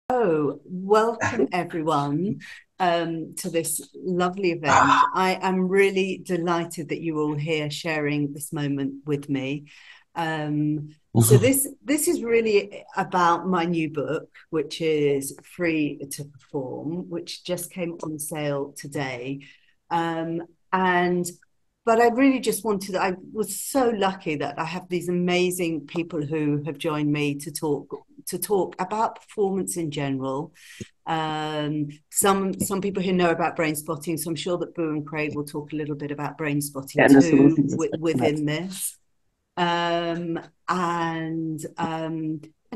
Oh, welcome everyone to this lovely event. I am really delighted that you're all here sharing this moment with me. So this is really about my new book, which is Free to Perform, which just came on sale today. And but I really just wanted, I was so lucky that I have these amazing people who have joined me to talk about performance in general. Some people who know about brain spotting, so I'm sure that Boo and Craig will talk a little bit about brain spotting too within this. And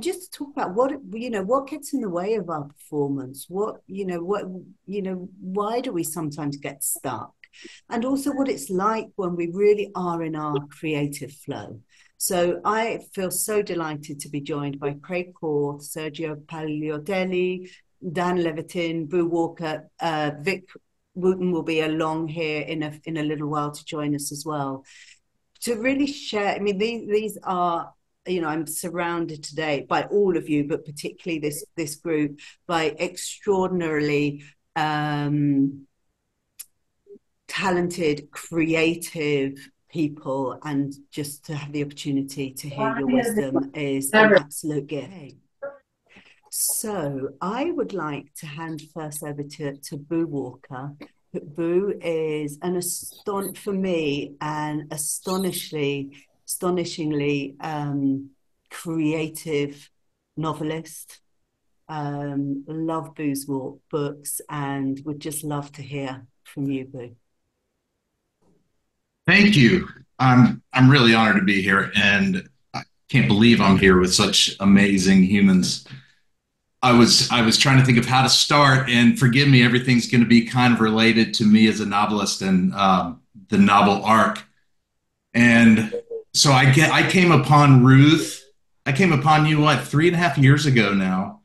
just to talk about what gets in the way of our performance, why do we sometimes get stuck, and also what it's like when we really are in our creative flow. So I feel so delighted to be joined by Craig Korth, Sergio Pallotelli, Dan Levitin, Boo Walker. Vic Wooten will be along here in a little while to join us as well, to really share. I mean, these are, I'm surrounded today by all of you, but particularly this group, by extraordinarily talented, creative people, and just to have the opportunity to hear your wisdom is an absolute gift. So I would like to hand first over to Boo Walker. Boo is for me, an astonishingly creative novelist. Love Boo's books, and would just love to hear from you, Boo. Thank you. I'm really honored to be here, and I can't believe I'm here with such amazing humans. I was trying to think of how to start, and forgive me, everything's going to be kind of related to me as a novelist and the novel arc. And so I came upon Ruth. I came upon you 3.5 years ago now,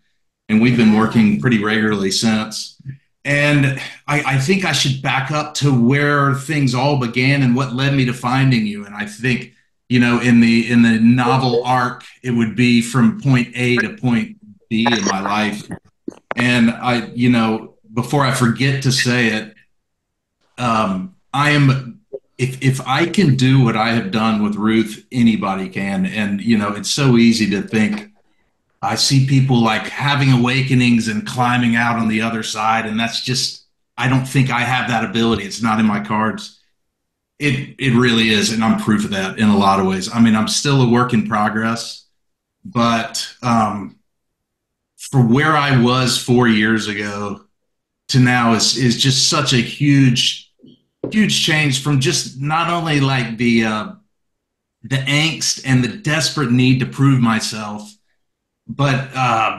and we've been working pretty regularly since. And I think I should back up to where things all began and what led me to finding you. And I think, in the novel arc, it would be from point A to point B in my life. And before I forget to say it, I am, if I can do what I have done with Ruth, anybody can. And, it's so easy to think, I see people like having awakenings and climbing out on the other side. And that's just, I don't think I have that ability. It's not in my cards. It really is. And I'm proof of that in a lot of ways. I mean, I'm still a work in progress, but for where I was 4 years ago to now is just such a huge change, from just not only like the angst and the desperate need to prove myself, but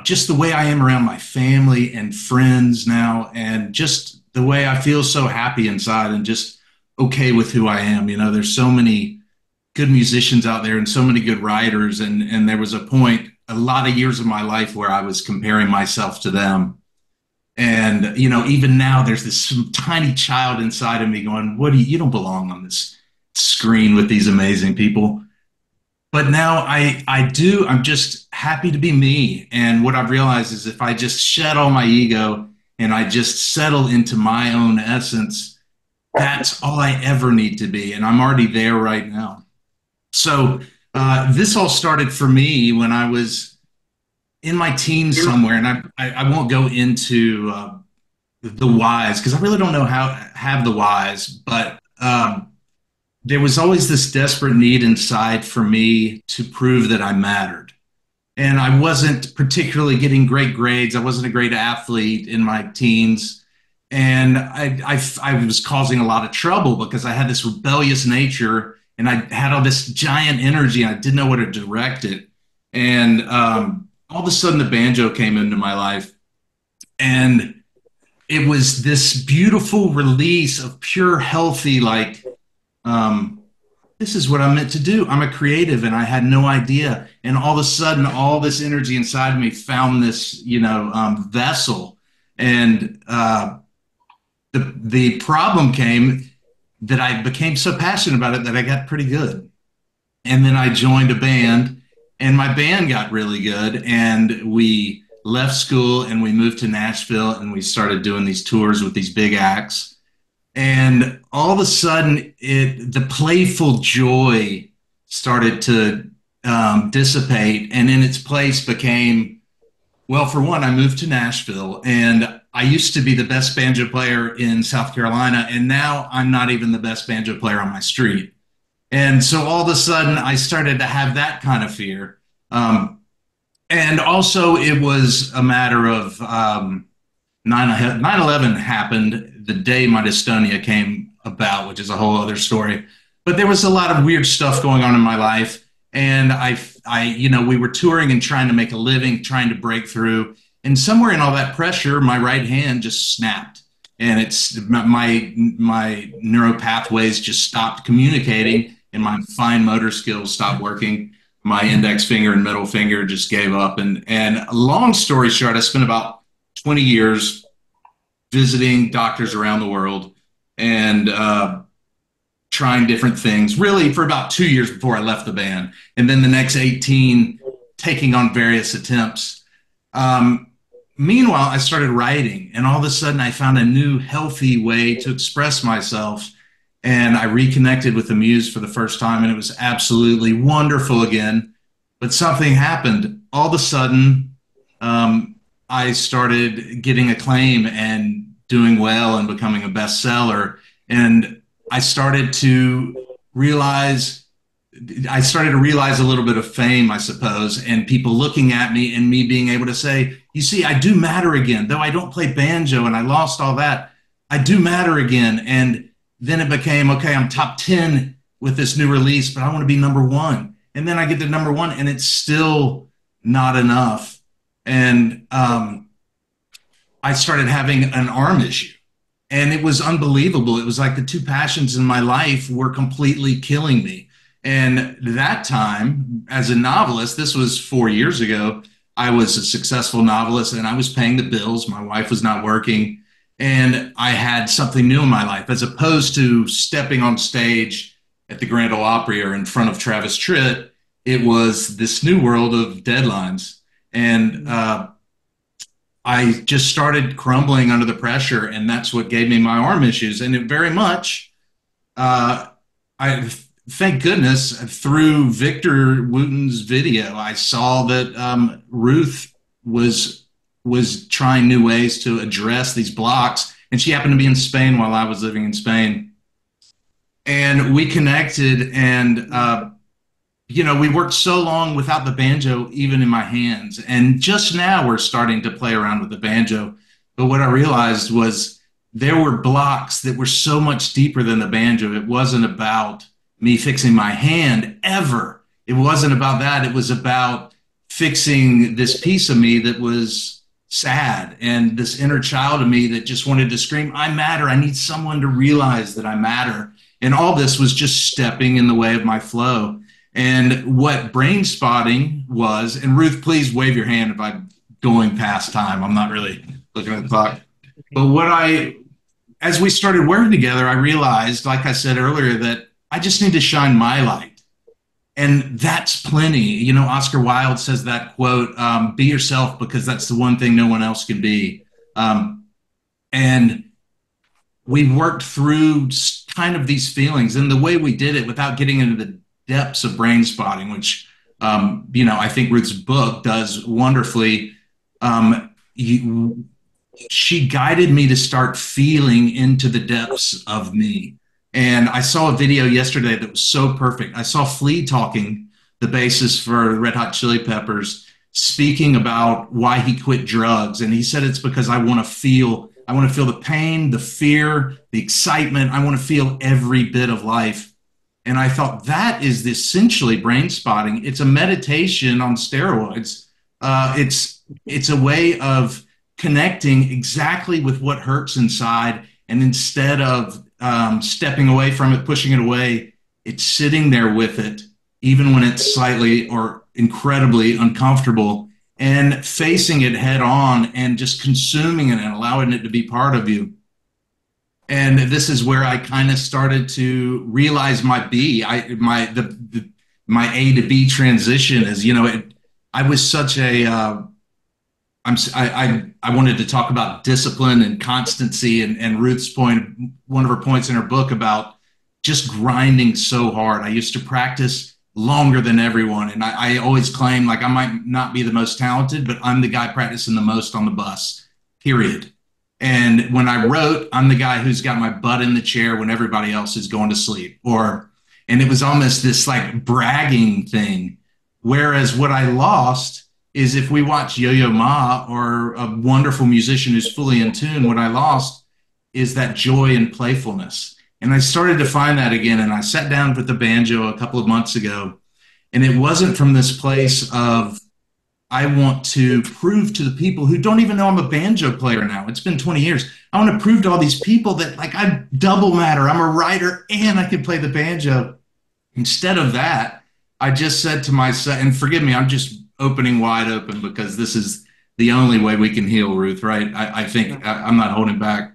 just the way I am around my family and friends now, and just the way I feel so happy inside and just okay with who I am. There's so many good musicians out there and so many good writers, and there was a point, a lot of years of my life, where I was comparing myself to them. And even now, there's this tiny child inside of me going, you don't belong on this screen with these amazing people. But now I do. I'm just happy to be me. And what I've realized is, if I just shed all my ego and I just settle into my own essence, that's all I ever need to be. And I'm already there right now. So this all started for me when I was in my teens somewhere. And I won't go into the whys, because I really don't know how have the whys. But there was always this desperate need inside for me to prove that I mattered. And I wasn't particularly getting great grades. I wasn't a great athlete in my teens. And I was causing a lot of trouble because I had this rebellious nature, and I had all this giant energy, and I didn't know where to direct it. And all of a sudden, the banjo came into my life. And it was this beautiful release of pure, healthy, this is what I'm meant to do. I'm a creative, and I had no idea. And all of a sudden, all this energy inside me found this, vessel. And the problem came that I became so passionate about it that I got pretty good. And then I joined a band, and my band got really good, and we left school and we moved to Nashville and we started doing these tours with these big acts. And all of a sudden, the playful joy started to dissipate, and in its place became, well, for one, I moved to Nashville, and I used to be the best banjo player in South Carolina, and now I'm not even the best banjo player on my street. And so all of a sudden, I started to have that kind of fear. And also, it was a matter of 9/11 happened the day my dystonia came about, which is a whole other story. But there was a lot of weird stuff going on in my life. And we were touring and trying to make a living, trying to break through. And somewhere in all that pressure, my right hand just snapped. And it's my neural pathways just stopped communicating and my fine motor skills stopped working. My index finger and middle finger just gave up. And long story short, I spent about 20 years visiting doctors around the world and trying different things, really for about 2 years before I left the band. And then the next 18, taking on various attempts. Meanwhile, I started writing, and all of a sudden I found a new healthy way to express myself. And I reconnected with the muse for the first time, and it was absolutely wonderful again. But something happened. All of a sudden, I started getting acclaim and doing well and becoming a bestseller. And I started to realize a little bit of fame, I suppose, and people looking at me and me being able to say, you see, I do matter again. Though I don't play banjo and I lost all that, I do matter again. And then it became, okay, I'm top 10 with this new release, but I want to be number one. And then I get to number one and it's still not enough. And I started having an arm issue. And it was unbelievable. It was like the two passions in my life were completely killing me. And that time, as a novelist, this was 4 years ago, I was a successful novelist and I was paying the bills. My wife was not working. And I had something new in my life, as opposed to stepping on stage at the Grand Ole Opry or in front of Travis Tritt. It was this new world of deadlines. And I just started crumbling under the pressure, and that's what gave me my arm issues. And it very much, thank goodness, through Victor Wooten's video, I saw that Ruth was trying new ways to address these blocks, and she happened to be in Spain while I was living in Spain. And we connected, and we worked so long without the banjo even in my hands. And just now we're starting to play around with the banjo. But what I realized was there were blocks that were so much deeper than the banjo. It wasn't about me fixing my hand ever. It wasn't about that. It was about fixing this piece of me that was sad, and this inner child of me that just wanted to scream, I matter. I need someone to realize that I matter. And all this was just stepping in the way of my flow. And what Brainspotting was, and Ruth, please wave your hand if I'm going past time. I'm not really looking at the clock. But as we started working together, I realized, like I said earlier, that I just need to shine my light. And that's plenty. Oscar Wilde says that quote, be yourself because that's the one thing no one else can be. And we worked through kind of these feelings, and the way we did it without getting into the depths of Brainspotting, which, I think Ruth's book does wonderfully. She guided me to start feeling into the depths of me. And I saw a video yesterday that was so perfect. I saw Flea talking, the bassist for Red Hot Chili Peppers, speaking about why he quit drugs. And he said, it's because I want to feel the pain, the fear, the excitement. I want to feel every bit of life. And I thought that is essentially Brainspotting. It's a meditation on steroids. It's a way of connecting exactly with what hurts inside. And instead of stepping away from it, pushing it away, it's sitting there with it, even when it's slightly or incredibly uncomfortable, and facing it head on and just consuming it and allowing it to be part of you. And this is where I kind of started to realize my A to B transition is, I was such a I wanted to talk about discipline and constancy, and Ruth's point, one of her points in her book about just grinding so hard. I used to practice longer than everyone, and I always claim like I might not be the most talented, but I'm the guy practicing the most on the bus, period. And when I wrote, I'm the guy who's got my butt in the chair when everybody else is going to sleep. And it was almost this like bragging thing. Whereas what I lost is if we watch Yo Yo Ma or a wonderful musician who's fully in tune, what I lost is that joy and playfulness. And I started to find that again. And I sat down with the banjo a couple of months ago. And it wasn't from this place of, I want to prove to the people who don't even know I'm a banjo player now. It's been 20 years. I want to prove to all these people that like I double matter. I'm a writer and I can play the banjo. Instead of that, I just said to myself, and forgive me, I'm just opening wide open because this is the only way we can heal, Ruth, right? I think I'm not holding back.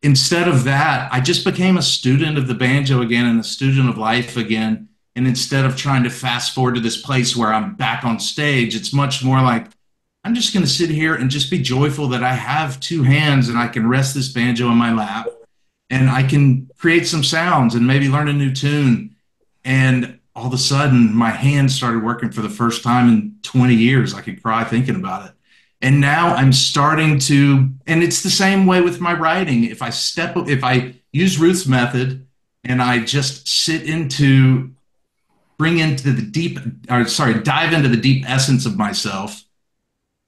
Instead of that, I just became a student of the banjo again and a student of life again. And instead of trying to fast forward to this place where I'm back on stage, it's much more like I'm just going to sit here and just be joyful that I have two hands and I can rest this banjo in my lap and I can create some sounds and maybe learn a new tune. And all of a sudden, my hands started working for the first time in 20 years. I could cry thinking about it. And now I'm starting to, and it's the same way with my writing. If I use Ruth's method and I just dive into the deep essence of myself,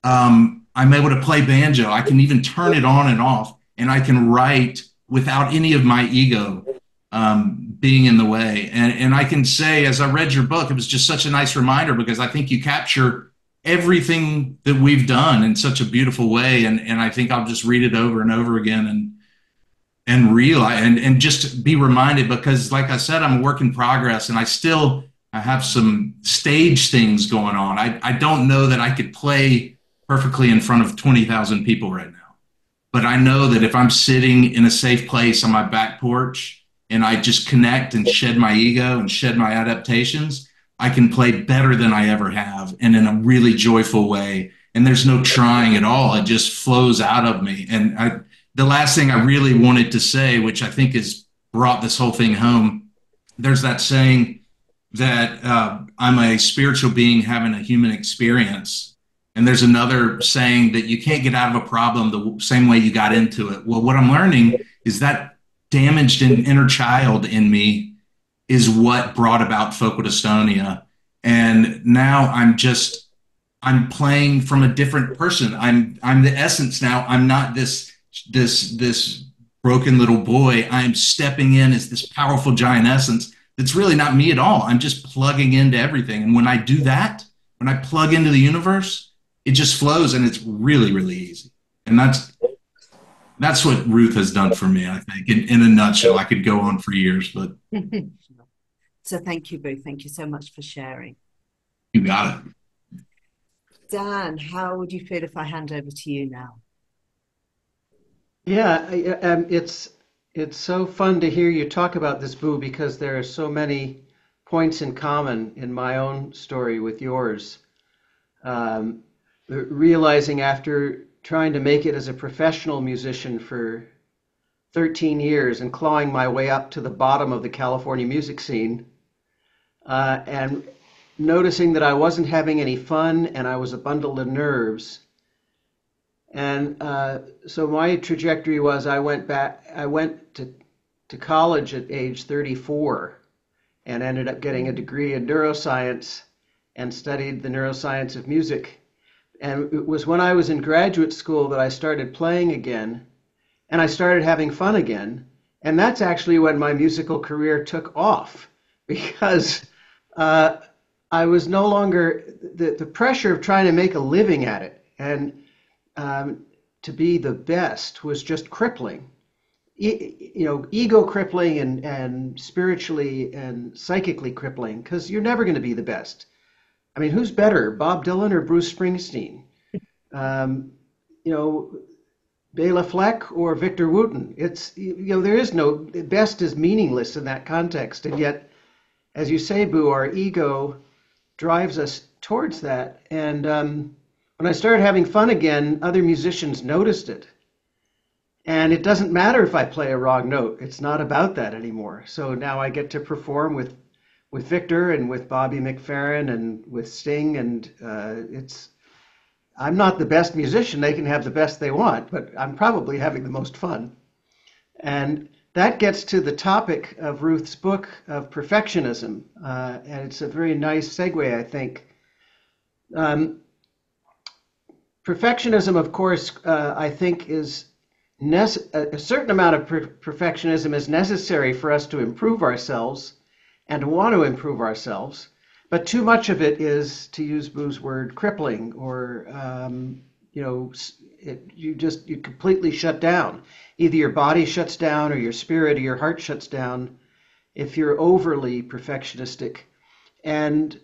I'm able to play banjo. I can even turn it on and off, and I can write without any of my ego being in the way. And I can say, as I read your book, it was just such a nice reminder because I think you capture everything that we've done in such a beautiful way. And I think I'll just read it over and over again and realize and just be reminded because, like I said, I'm a work in progress and I have some stage things going on. I don't know that I could play perfectly in front of 20,000 people right now. But I know that if I'm sitting in a safe place on my back porch and I just connect and shed my ego and shed my adaptations, I can play better than I ever have and in a really joyful way. And there's no trying at all. It just flows out of me. The last thing I really wanted to say, which I think has brought this whole thing home, there's that saying that I'm a spiritual being having a human experience. And there's another saying that you can't get out of a problem the same way you got into it. Well, what I'm learning is that damaged inner child in me is what brought about focal dystonia. And now I'm playing from a different person. I'm the essence now. I'm not this broken little boy. I'm stepping in as this powerful giant essence that's really not me at all. I'm just plugging into everything. And when I do that, when I plug into the universe, it just flows and it's really, really easy. And that's what Ruth has done for me, I think, in a nutshell. I could go on for years, but so thank you, Boo. Thank you so much for sharing. you got it. Dan, how would you feel if I hand over to you now? Yeah, it's so fun to hear you talk about this, Boo, because there are so many points in common in my own story with yours. Realizing after trying to make it as a professional musician for 13 years and clawing my way up to the bottom of the California music scene, and noticing that I wasn't having any fun and I was a bundle of nerves. And so my trajectory was I went to college at age 34 and ended up getting a degree in neuroscience and studied the neuroscience of music. And it was when I was in graduate school that I started playing again and I started having fun again. And that's actually when my musical career took off because I was no longer, the pressure of trying to make a living at it and to be the best was just crippling. Ego crippling and spiritually and psychically crippling because you're never going to be the best. I mean, who's better, Bob Dylan or Bruce Springsteen? Bela Fleck or Victor Wooten? There is no, best is meaningless in that context. And yet, as you say, Boo, our ego drives us towards that. And when I started having fun again, other musicians noticed it. And it doesn't matter if I play a wrong note. It's not about that anymore. So now I get to perform with Victor and with Bobby McFerrin and with Sting, and I'm not the best musician. They can have the best they want, but I'm probably having the most fun. And that gets to the topic of Ruth's book of perfectionism, and it's a very nice segue, I think. Perfectionism, of course, I think is a certain amount of perfectionism is necessary for us to improve ourselves and want to improve ourselves. But too much of it is, to use Boo's word, crippling, or you completely shut down. Either your body shuts down, or your spirit, or your heart shuts down if you're overly perfectionistic. And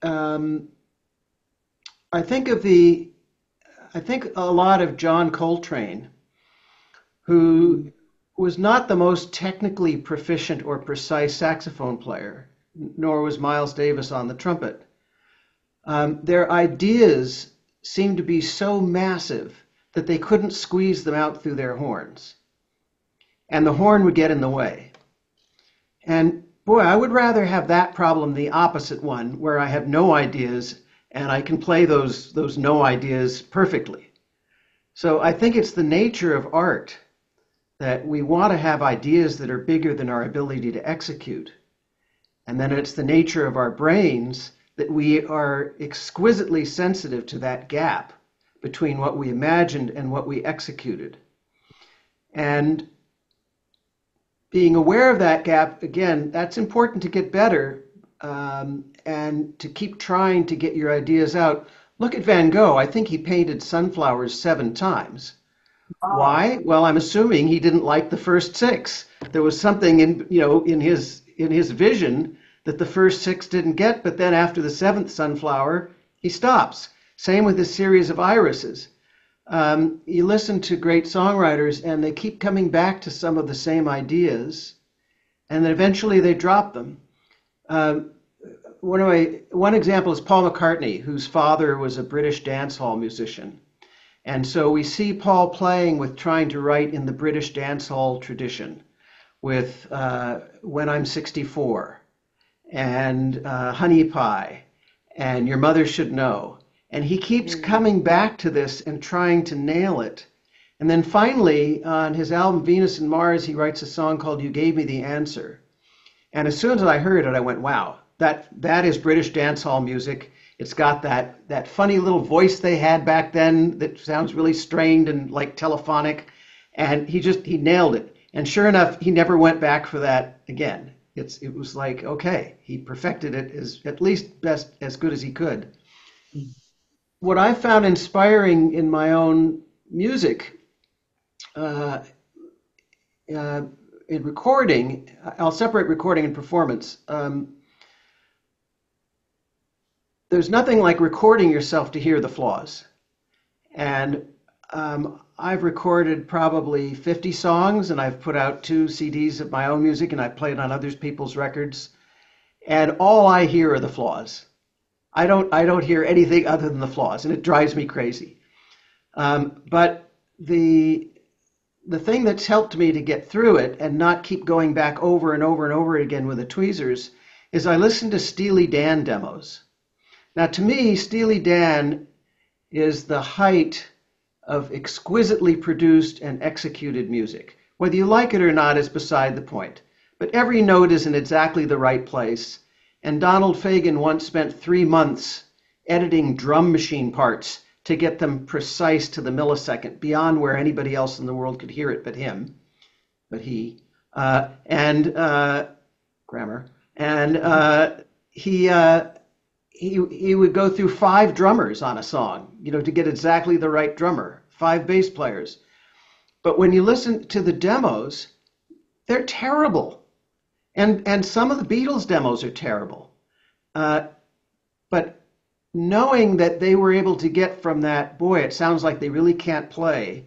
I think a lot of John Coltrane, who was not the most technically proficient or precise saxophone player, nor was Miles Davis on the trumpet. Their ideas seemed to be so massive that they couldn't squeeze them out through their horns. And the horn would get in the way. And boy, I would rather have that problem, the opposite one, where I have no ideas and I can play those no ideas perfectly. So I think it's the nature of art that we want to have ideas that are bigger than our ability to execute. And then it's the nature of our brains that we are exquisitely sensitive to that gap between what we imagined and what we executed. And being aware of that gap, again, that's important to get better, and to keep trying to get your ideas out. Look at Van Gogh. I think he painted sunflowers 7 times. Why? Well, I'm assuming he didn't like the first 6. There was something in his vision that the first 6 didn't get, but then after the 7th sunflower, he stops. Same with this series of irises. You listen to great songwriters and they keep coming back to some of the same ideas, and then eventually they drop them. One example is Paul McCartney, whose father was a British dance hall musician. And so we see Paul playing with trying to write in the British dance hall tradition with When I'm 64 and Honey Pie and Your Mother Should Know. And he keeps coming back to this and trying to nail it. And then finally, on his album Venus and Mars, he writes a song called You Gave Me the Answer. And as soon as I heard it, I went, wow, that is British dance hall music. It's got that funny little voice they had back then that sounds really strained and like telephonic. And he nailed it. And sure enough, he never went back for that again. It was like, okay, he perfected it at least as good as he could. What I found inspiring in my own music, in recording, I'll separate recording and performance. There's nothing like recording yourself to hear the flaws. And I've recorded probably 50 songs, and I've put out 2 CDs of my own music, and I've played on other people's records. And all I hear are the flaws. I don't hear anything other than the flaws, and it drives me crazy. But the thing that's helped me to get through it and not keep going back over and over and over again with the tweezers is I listen to Steely Dan demos. Now, to me, Steely Dan is the height of exquisitely produced and executed music. Whether you like it or not is beside the point. But every note is in exactly the right place. And Donald Fagen once spent 3 months editing drum machine parts to get them precise to the millisecond, beyond where anybody else in the world could hear it but him, grammar. And he would go through 5 drummers on a song, to get exactly the right drummer, 5 bass players. But when you listen to the demos, they're terrible. And some of the Beatles demos are terrible. But knowing that they were able to get from that, boy, it sounds like they really can't play,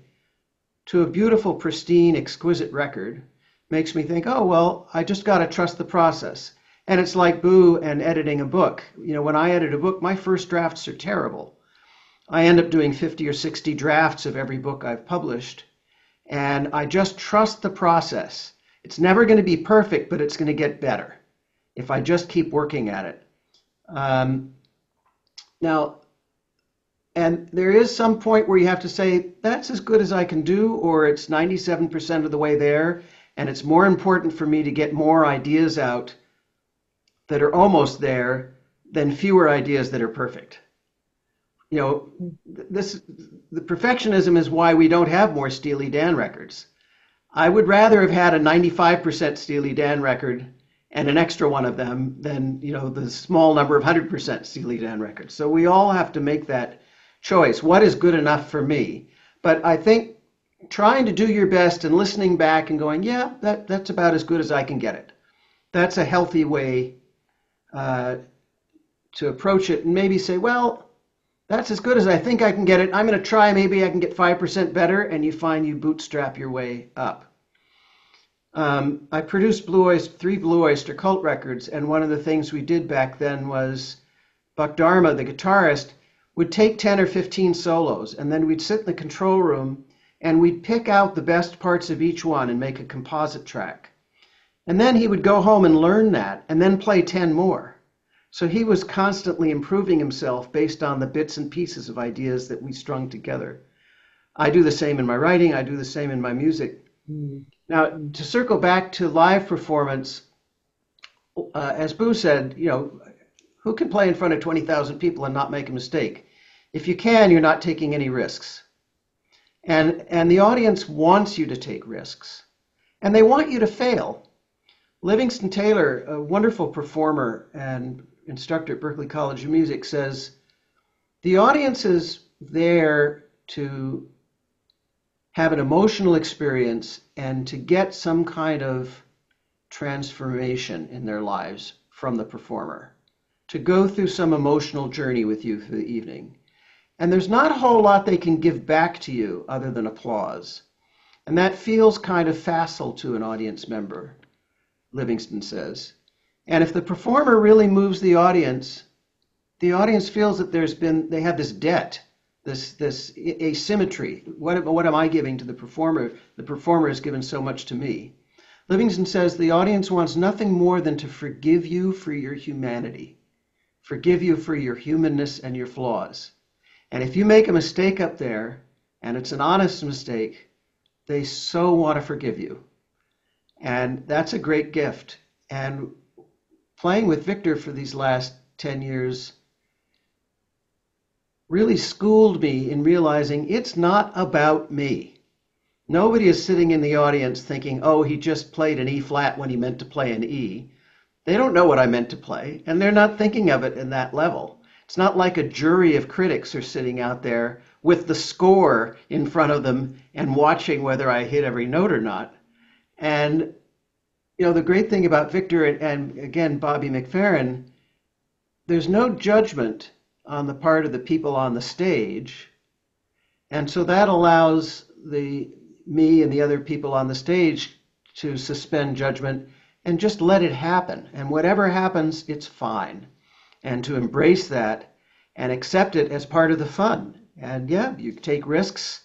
to a beautiful, pristine, exquisite record, makes me think, oh, well, I just got to trust the process. And it's like Boo and editing a book. When I edit a book, my first drafts are terrible. I end up doing 50 or 60 drafts of every book I've published, and I just trust the process. It's never going to be perfect, but it's going to get better if I just keep working at it. Now, and there is some point where you have to say, that's as good as I can do, or it's 97% of the way there, and it's more important for me to get more ideas out that are almost there than fewer ideas that are perfect. You know, the perfectionism is why we don't have more Steely Dan records. I would rather have had a 95% Steely Dan record and an extra one of them than, you know, the small number of 100% Steely Dan records. So we all have to make that choice. What is good enough for me? But I think trying to do your best and listening back and going, yeah, that's about as good as I can get it. That's a healthy way to approach it, and maybe say, well, that's as good as I think I can get it. I'm going to try, maybe I can get 5% better, and you find you bootstrap your way up. I produced 3 Blue Oyster Cult records, and one of the things we did back then was Buck Dharma, the guitarist, would take 10 or 15 solos, and then we'd sit in the control room and we'd pick out the best parts of each one and make a composite track. And then he would go home and learn that and then play 10 more. So he was constantly improving himself based on the bits and pieces of ideas that we strung together. I do the same in my writing. I do the same in my music. Now, to circle back to live performance, as Boo said, you know, who can play in front of 20,000 people and not make a mistake? If you can, you're not taking any risks. And the audience wants you to take risks. And they want you to fail. Livingston Taylor, a wonderful performer and instructor at Berklee College of Music, says, the audience is there to have an emotional experience and to get some kind of transformation in their lives from the performer, to go through some emotional journey with you through the evening. And there's not a whole lot they can give back to you other than applause. And that feels kind of facile to an audience member, Livingston says. And if the performer really moves the audience feels that they have this debt, this asymmetry. What am I giving to the performer? The performer has given so much to me. Livingston says the audience wants nothing more than to forgive you for your humanity, forgive you for your humanness and your flaws. And if you make a mistake up there, and it's an honest mistake, they so want to forgive you. And that's a great gift. And playing with Victor for these last 10 years really schooled me in realizing it's not about me. Nobody is sitting in the audience thinking, oh, he just played an E flat when he meant to play an E. They don't know what I meant to play, and they're not thinking of it in that level. It's not like a jury of critics are sitting out there with the score in front of them and watching whether I hit every note or not. And, you know, the great thing about Victor and again, Bobby McFerrin, there's no judgment on the part of the people on the stage. And so that allows me and the other people on the stage to suspend judgment and just let it happen. And whatever happens, it's fine. And to embrace that and accept it as part of the fun. And yeah, you take risks.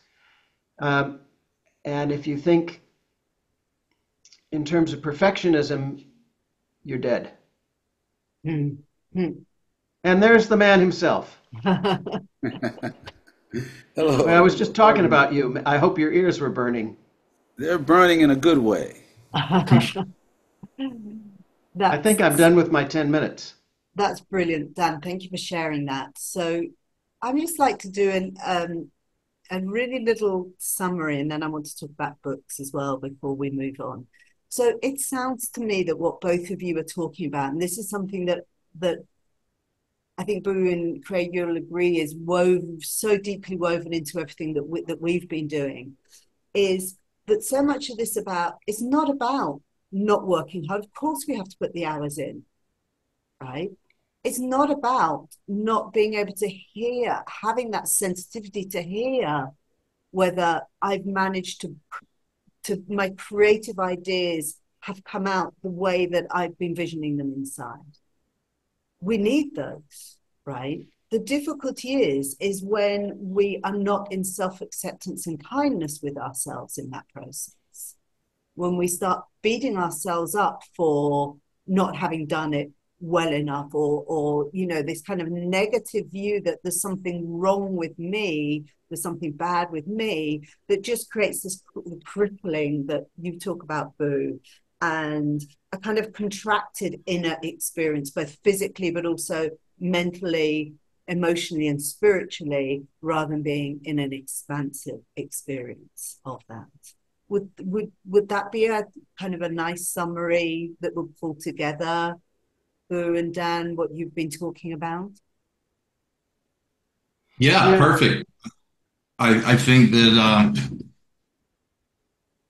And if you think in terms of perfectionism, you're dead. Mm-hmm. And there's the man himself. Hello. I was just talking about you. I hope your ears were burning. They're burning in a good way. I think I'm done with my 10 minutes. That's brilliant, Dan. Thank you for sharing that. So I'd just like to do a really little summary, and then I want to talk about books as well before we move on. So it sounds to me that what both of you are talking about, and this is something that I think Boo and Craig, you'll agree, is so deeply woven into everything that we've been doing, is that so much of this it's not about not working hard. Of course we have to put the hours in, right? It's not about not being able to hear, having that sensitivity to hear whether I've managed to my creative ideas have come out the way that I've been visioning them inside. We need those, right? the difficulty is when we are not in self-acceptance and kindness with ourselves in that process. When we start beating ourselves up for not having done it well enough, or this kind of negative view that there's something wrong with me, there's something bad with me, that just creates this crippling that you talk about, Boo, and a kind of contracted inner experience, both physically but also mentally, emotionally, and spiritually, rather than being in an expansive experience of that. Would that be a kind of a nice summary that would pull together, Boo and Dan, what you've been talking about? Yeah, perfect. I think that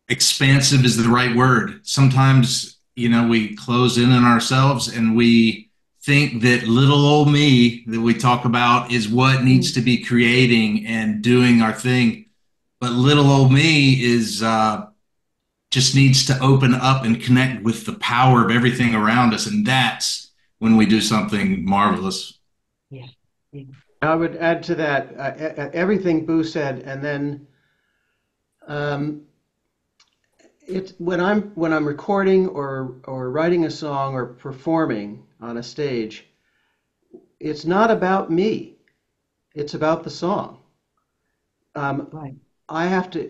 expansive is the right word. Sometimes, we close in on ourselves and we think that little old me that we talk about is what needs to be creating and doing our thing. But little old me is just needs to open up and connect with the power of everything around us. And that's when we do something marvelous. Yeah. I would add to that everything Boo said, and then it's when I'm recording or writing a song or performing on a stage, it's not about me. It's about the song. Right. I have to,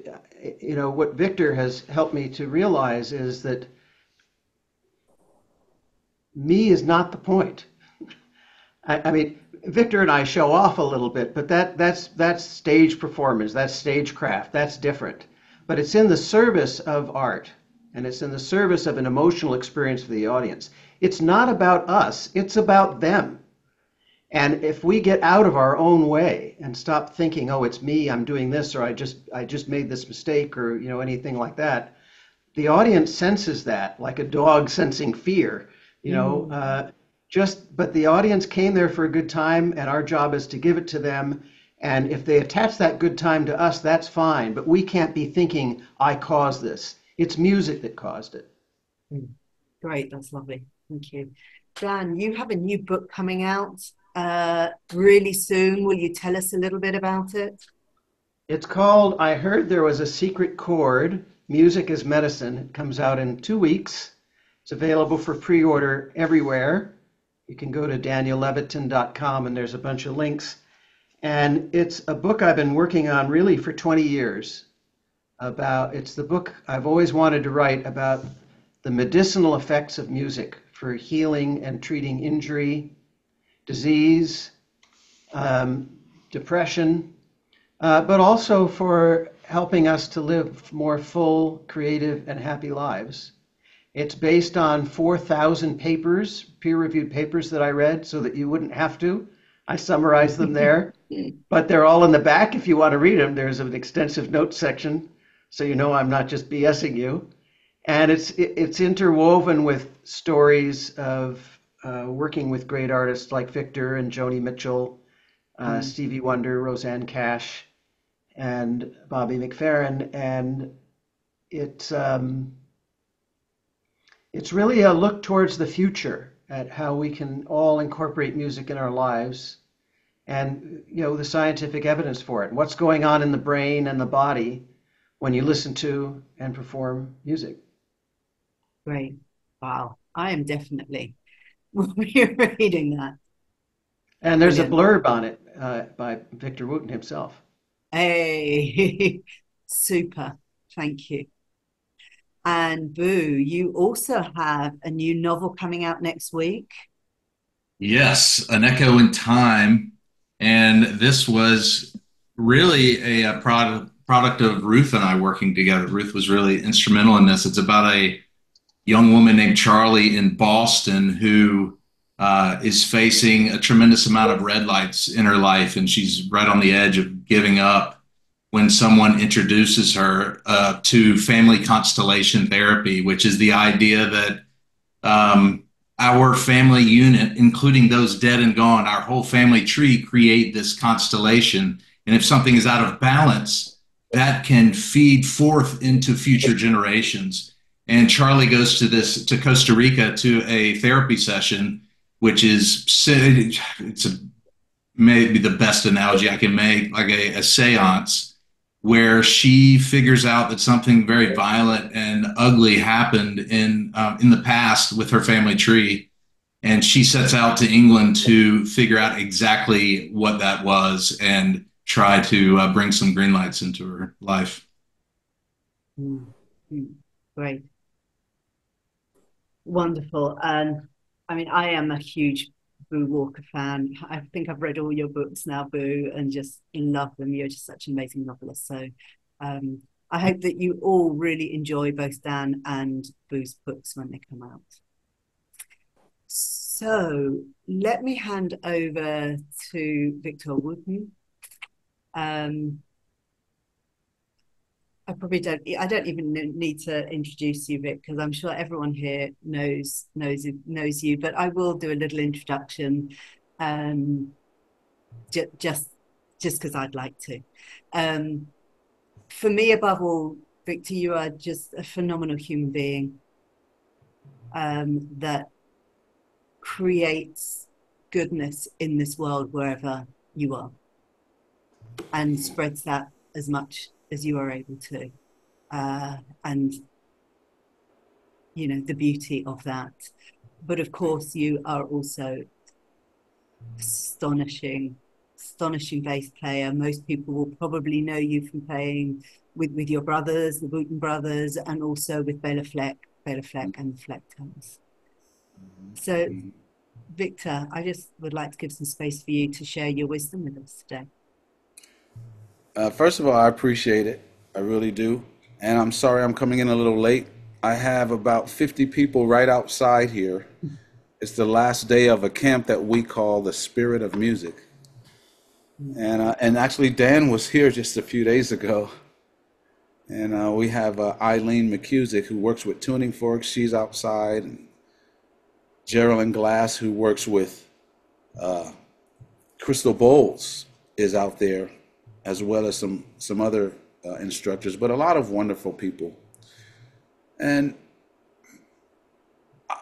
what Victor has helped me to realize is that me is not the point. I mean, Victor and I show off a little bit, but that's stage performance, that's stagecraft, that's different. But it's in the service of art, and it's in the service of an emotional experience for the audience. It's not about us, it's about them. And if we get out of our own way and stop thinking, oh, it's me, I'm doing this, or I just made this mistake, or anything like that, the audience senses that, like a dog sensing fear, but the audience came there for a good time, and our job is to give it to them. And if they attach that good time to us, that's fine. But we can't be thinking, I caused this. It's music that caused it. Great, that's lovely. Thank you. Dan, you have a new book coming out really soon. Will you tell us a little bit about it? It's called I Heard There Was a Secret Chord, Music is Medicine. It comes out in 2 weeks. It's available for pre-order everywhere. You can go to daniellevitin.com and there's a bunch of links. And it's a book I've been working on really for 20 years. It's the book I've always wanted to write about the medicinal effects of music for healing and treating injury, disease, depression, but also for helping us to live more full, creative, and happy lives. It's based on 4,000 papers, peer-reviewed papers that I read so that you wouldn't have to. I summarized them there, but they're all in the back if you want to read them. There's an extensive notes section, so I'm not just BSing you. And it's interwoven with stories of working with great artists like Victor and Joni Mitchell, Stevie Wonder, Roseanne Cash, and Bobby McFerrin. And it's really a look towards the future at how we can all incorporate music in our lives, and the scientific evidence for it, what's going on in the brain and the body when you listen to and perform music. Great. Wow. I am definitely reading that. And there's a blurb on it by Victor Wooten himself. Hey, super. Thank you. And Boo, you also have a new novel coming out next week. Yes, An Echo in Time. And this was really a product of Ruth and I working together. Ruth was really instrumental in this. It's about a young woman named Charlie in Boston who is facing a tremendous amount of red lights in her life, and she's right on the edge of giving up when someone introduces her to family constellation therapy, which is the idea that our family unit, including those dead and gone, our whole family tree, create this constellation. And if something is out of balance, that can feed forth into future generations. And Charlie goes to Costa Rica to a therapy session, which is, it's a maybe the best analogy I can make, like a seance where she figures out that something very violent and ugly happened in the past with her family tree, and she sets out to England to figure out exactly what that was and try to bring some green lights into her life. Great. Wonderful. And I mean, I am a huge Boo Walker fan. I think I've read all your books now, Boo, and just love them. You're just such an amazing novelist. So I hope that you all really enjoy both Dan and Boo's books when they come out. So let me hand over to Victor Wooten. I don't even need to introduce you, Vic, because I'm sure everyone here knows you, but I will do a little introduction, just because I'd like to. For me, above all, Victor, you are just a phenomenal human being that creates goodness in this world wherever you are, and spreads that as much as you are able to, and you know the beauty of that. But of course, you are also astonishing bass player. Most people will probably know you from playing with your brothers, the Wooten brothers, and also with Bela Fleck and the Flecktones. So, Victor, I just would like to give some space for you to share your wisdom with us today. First of all, I appreciate it. I really do. And I'm sorry I'm coming in a little late. I have about 50 people right outside here. It's the last day of a camp that we call the Spirit of Music. And actually, Dan was here just a few days ago. And we have Eileen McCusick, who works with Tuning Forks. She's outside. And Geraldine Glass, who works with Crystal Bowles, is out there, as well as some other instructors, but a lot of wonderful people. And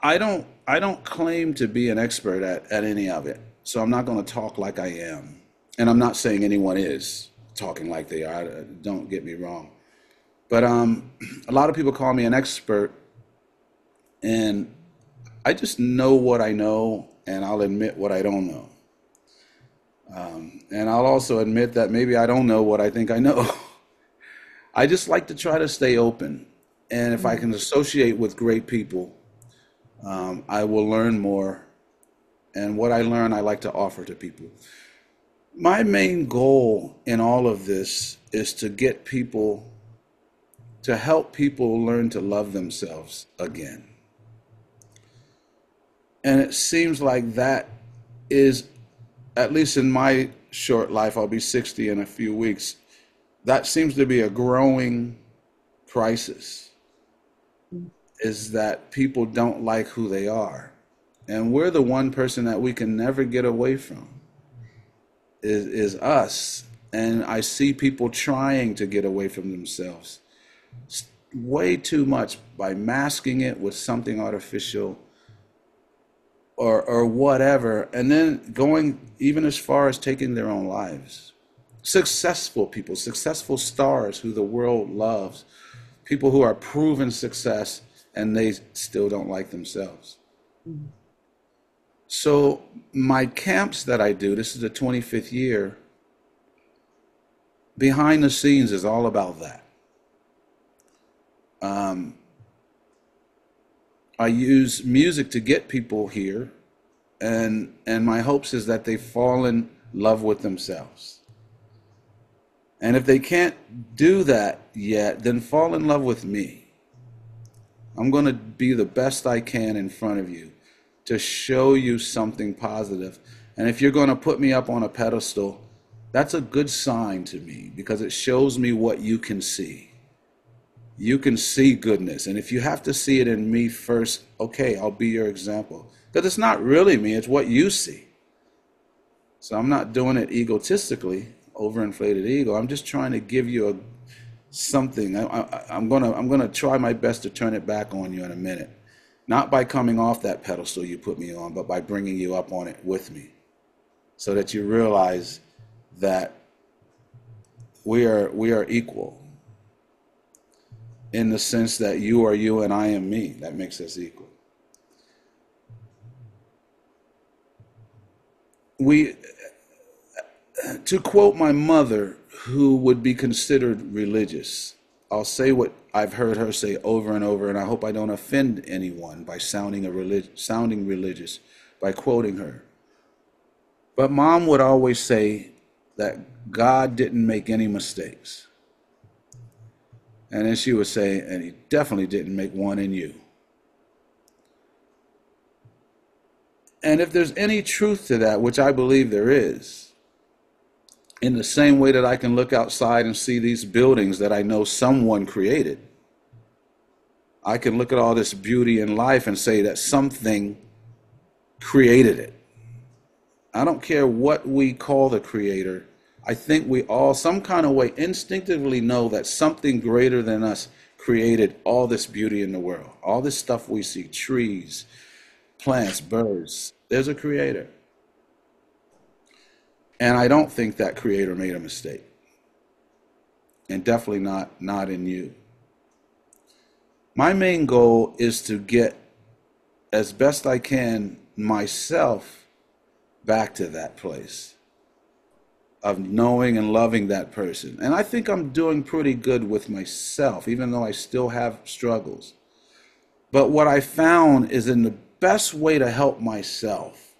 I don't claim to be an expert at any of it, so I'm not going to talk like I am. And I'm not saying anyone is talking like they are, don't get me wrong. But a lot of people call me an expert, and I just know what I know, and I'll admit what I don't know. And I'll also admit that maybe I don't know what I think I know. I just like to try to stay open. And if I can associate with great people, I will learn more. And what I learn, I like to offer to people. My main goal in all of this is to get people, to help people learn to love themselves again. And it seems like that is, at least in my short life, I'll be 60 in a few weeks, that seems to be a growing crisis, is that people don't like who they are. And we're the one person that we can never get away from, is us. And I see people trying to get away from themselves way too much by masking it with something artificial or whatever, and then going even as far as taking their own lives. Successful people, successful stars who the world loves, people who are proven success, and they still don't like themselves. So my camps that I do, this is the 25th year, behind the scenes is all about that. I use music to get people here, and my hopes is that they fall in love with themselves. And if they can't do that yet, then fall in love with me. I'm going to be the best I can in front of you to show you something positive. And if you're going to put me up on a pedestal, that's a good sign to me, because it shows me what you can see. You can see goodness. And if you have to see it in me first, okay, I'll be your example. Because it's not really me, it's what you see. So I'm not doing it egotistically, overinflated ego. I'm just trying to give you something. I'm gonna try my best to turn it back on you in a minute. Not by coming off that pedestal you put me on, but by bringing you up on it with me. so that you realize that we are equal, in the sense that you are you and I am me. That makes us equal. To quote my mother, who would be considered religious, I'll say what I've heard her say over and over, and I hope I don't offend anyone by sounding religious by quoting her. But Mom would always say that God didn't make any mistakes. And then she would say, and he definitely didn't make one in you. And if there's any truth to that, which I believe there is, in the same way that I can look outside and see these buildings that I know someone created, I can look at all this beauty in life and say that something created it. I don't care what we call the creator. I think we all, some kind of way, instinctively know that something greater than us created all this beauty in the world. All this stuff we see, trees, plants, birds. There's a creator. And I don't think that creator made a mistake. And definitely not in you. My main goal is to get, as best I can, myself back to that place of knowing and loving that person. And I think I'm doing pretty good with myself, even though I still have struggles. But what I found is, in the best way to help myself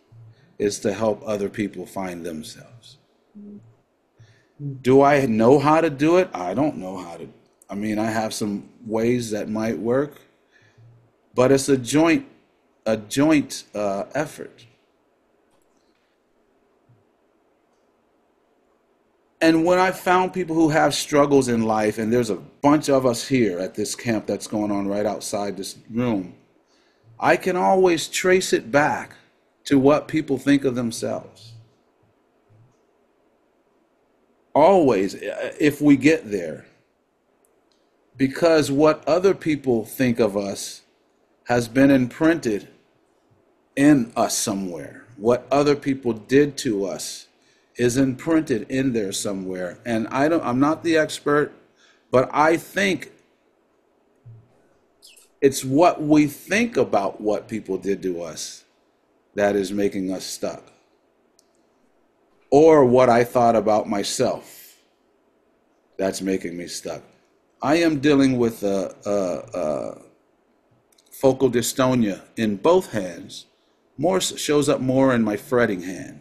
is to help other people find themselves. Do I know how to do it? I don't know how to. I mean, I have some ways that might work, but it's a joint effort. And when I found people who have struggles in life, and there's a bunch of us here at this camp that's going on right outside this room, I can always trace it back to what people think of themselves. Always, if we get there. Because what other people think of us has been imprinted in us somewhere. What other people did to us is imprinted in there somewhere. And I'm not the expert, but I think it's what we think about what people did to us that is making us stuck. Or what I thought about myself that's making me stuck. I am dealing with focal dystonia in both hands. More shows up more in my fretting hand.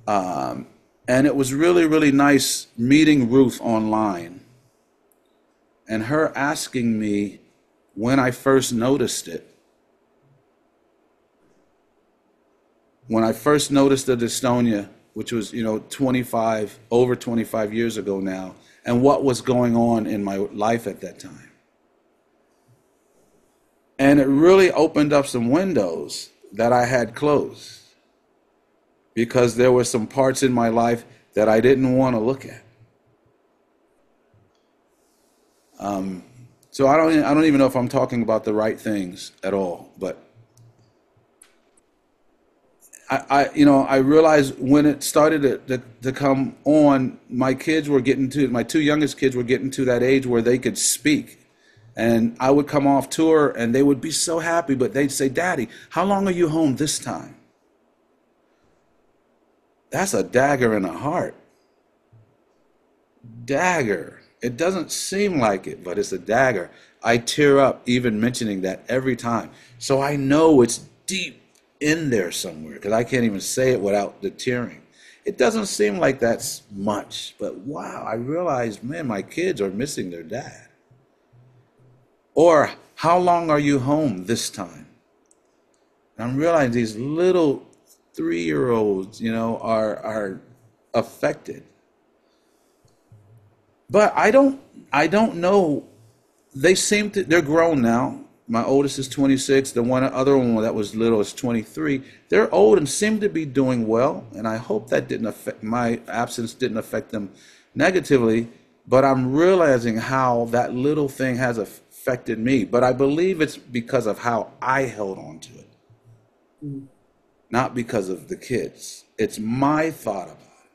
And it was really, really nice meeting Ruth online and her asking me when I first noticed it. When I first noticed the dystonia, which was, over 25 years ago now, and what was going on in my life at that time. And it really opened up some windows that I had closed, because there were some parts in my life that I didn't want to look at. So I don't even know if I'm talking about the right things at all, but I realized when it started to come on, my two youngest kids were getting to that age where they could speak. And I would come off tour and they would be so happy, but they'd say, "Daddy, how long are you home this time?" That's a dagger in the heart. Dagger. It doesn't seem like it, but it's a dagger. I tear up even mentioning that every time. So I know it's deep in there somewhere, because I can't even say it without the tearing. It doesn't seem like that's much, but wow, I realized, man, my kids are missing their dad. Or, how long are you home this time? And I'm realizing these little 3-year-olds, are affected. But I don't know. They're grown now. My oldest is 26. The other one that was little is 23. They're old and seem to be doing well. And I hope that my absence didn't affect them negatively. But I'm realizing how that little thing has affected me. But I believe it's because of how I held on to it. not because of the kids. It's my thought about it.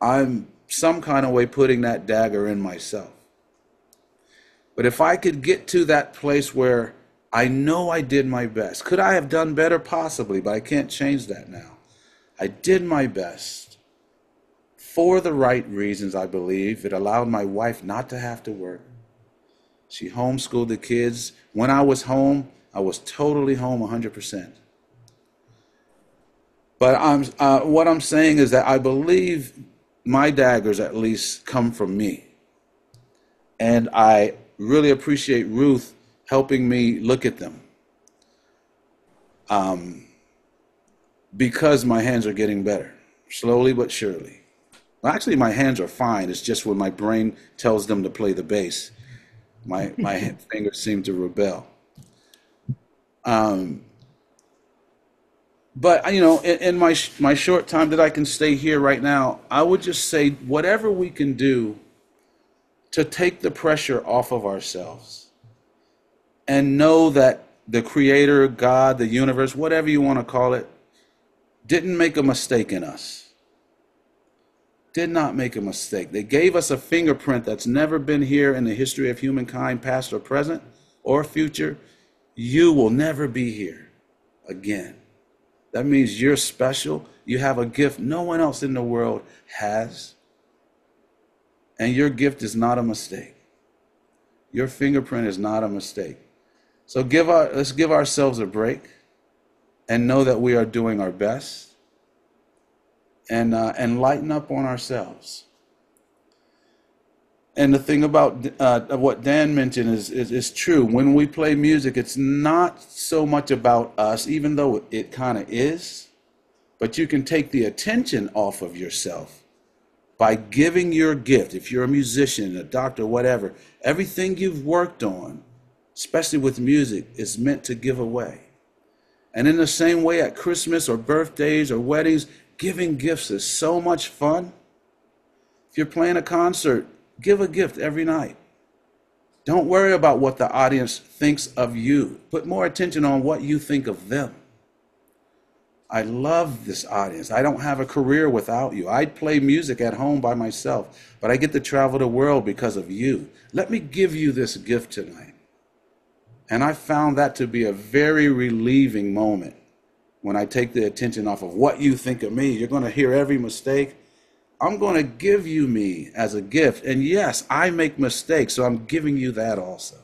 I'm some kind of way putting that dagger in myself. But if I could get to that place where I know I did my best, could I have done better? Possibly, but I can't change that now. I did my best for the right reasons, I believe. It allowed my wife not to have to work. She homeschooled the kids. When I was home, I was totally home 100%. But what I'm saying is that I believe my daggers at least come from me. And I really appreciate Ruth helping me look at them. Because my hands are getting better, slowly but surely. Well, actually, my hands are fine. It's just when my brain tells them to play the bass, my fingers seem to rebel. But, you know, in my short time that I can stay here right now, I would just say whatever we can do to take the pressure off of ourselves and know that the Creator, God, the universe, whatever you want to call it, didn't make a mistake in us. Did not make a mistake. They gave us a fingerprint that's never been here in the history of humankind, past or present or future. You will never be here again. That means you're special. You have a gift no one else in the world has. And your gift is not a mistake. Your fingerprint is not a mistake. So let's give ourselves a break and know that we are doing our best, and lighten up on ourselves. And the thing about what Dan mentioned is true. When we play music, it's not so much about us, even though it kind of is, but you can take the attention off of yourself by giving your gift. If you're a musician, a doctor, whatever, everything you've worked on, especially with music, is meant to give away. And in the same way, at Christmas or birthdays or weddings, giving gifts is so much fun. If you're playing a concert, give a gift every night. Don't worry about what the audience thinks of you. Put more attention on what you think of them. I love this audience. I don't have a career without you. I'd play music at home by myself, but I get to travel the world because of you. Let me give you this gift tonight. And I found that to be a very relieving moment when I take the attention off of what you think of me. You're going to hear every mistake. I'm going to give you me as a gift. And yes, I make mistakes, so I'm giving you that also.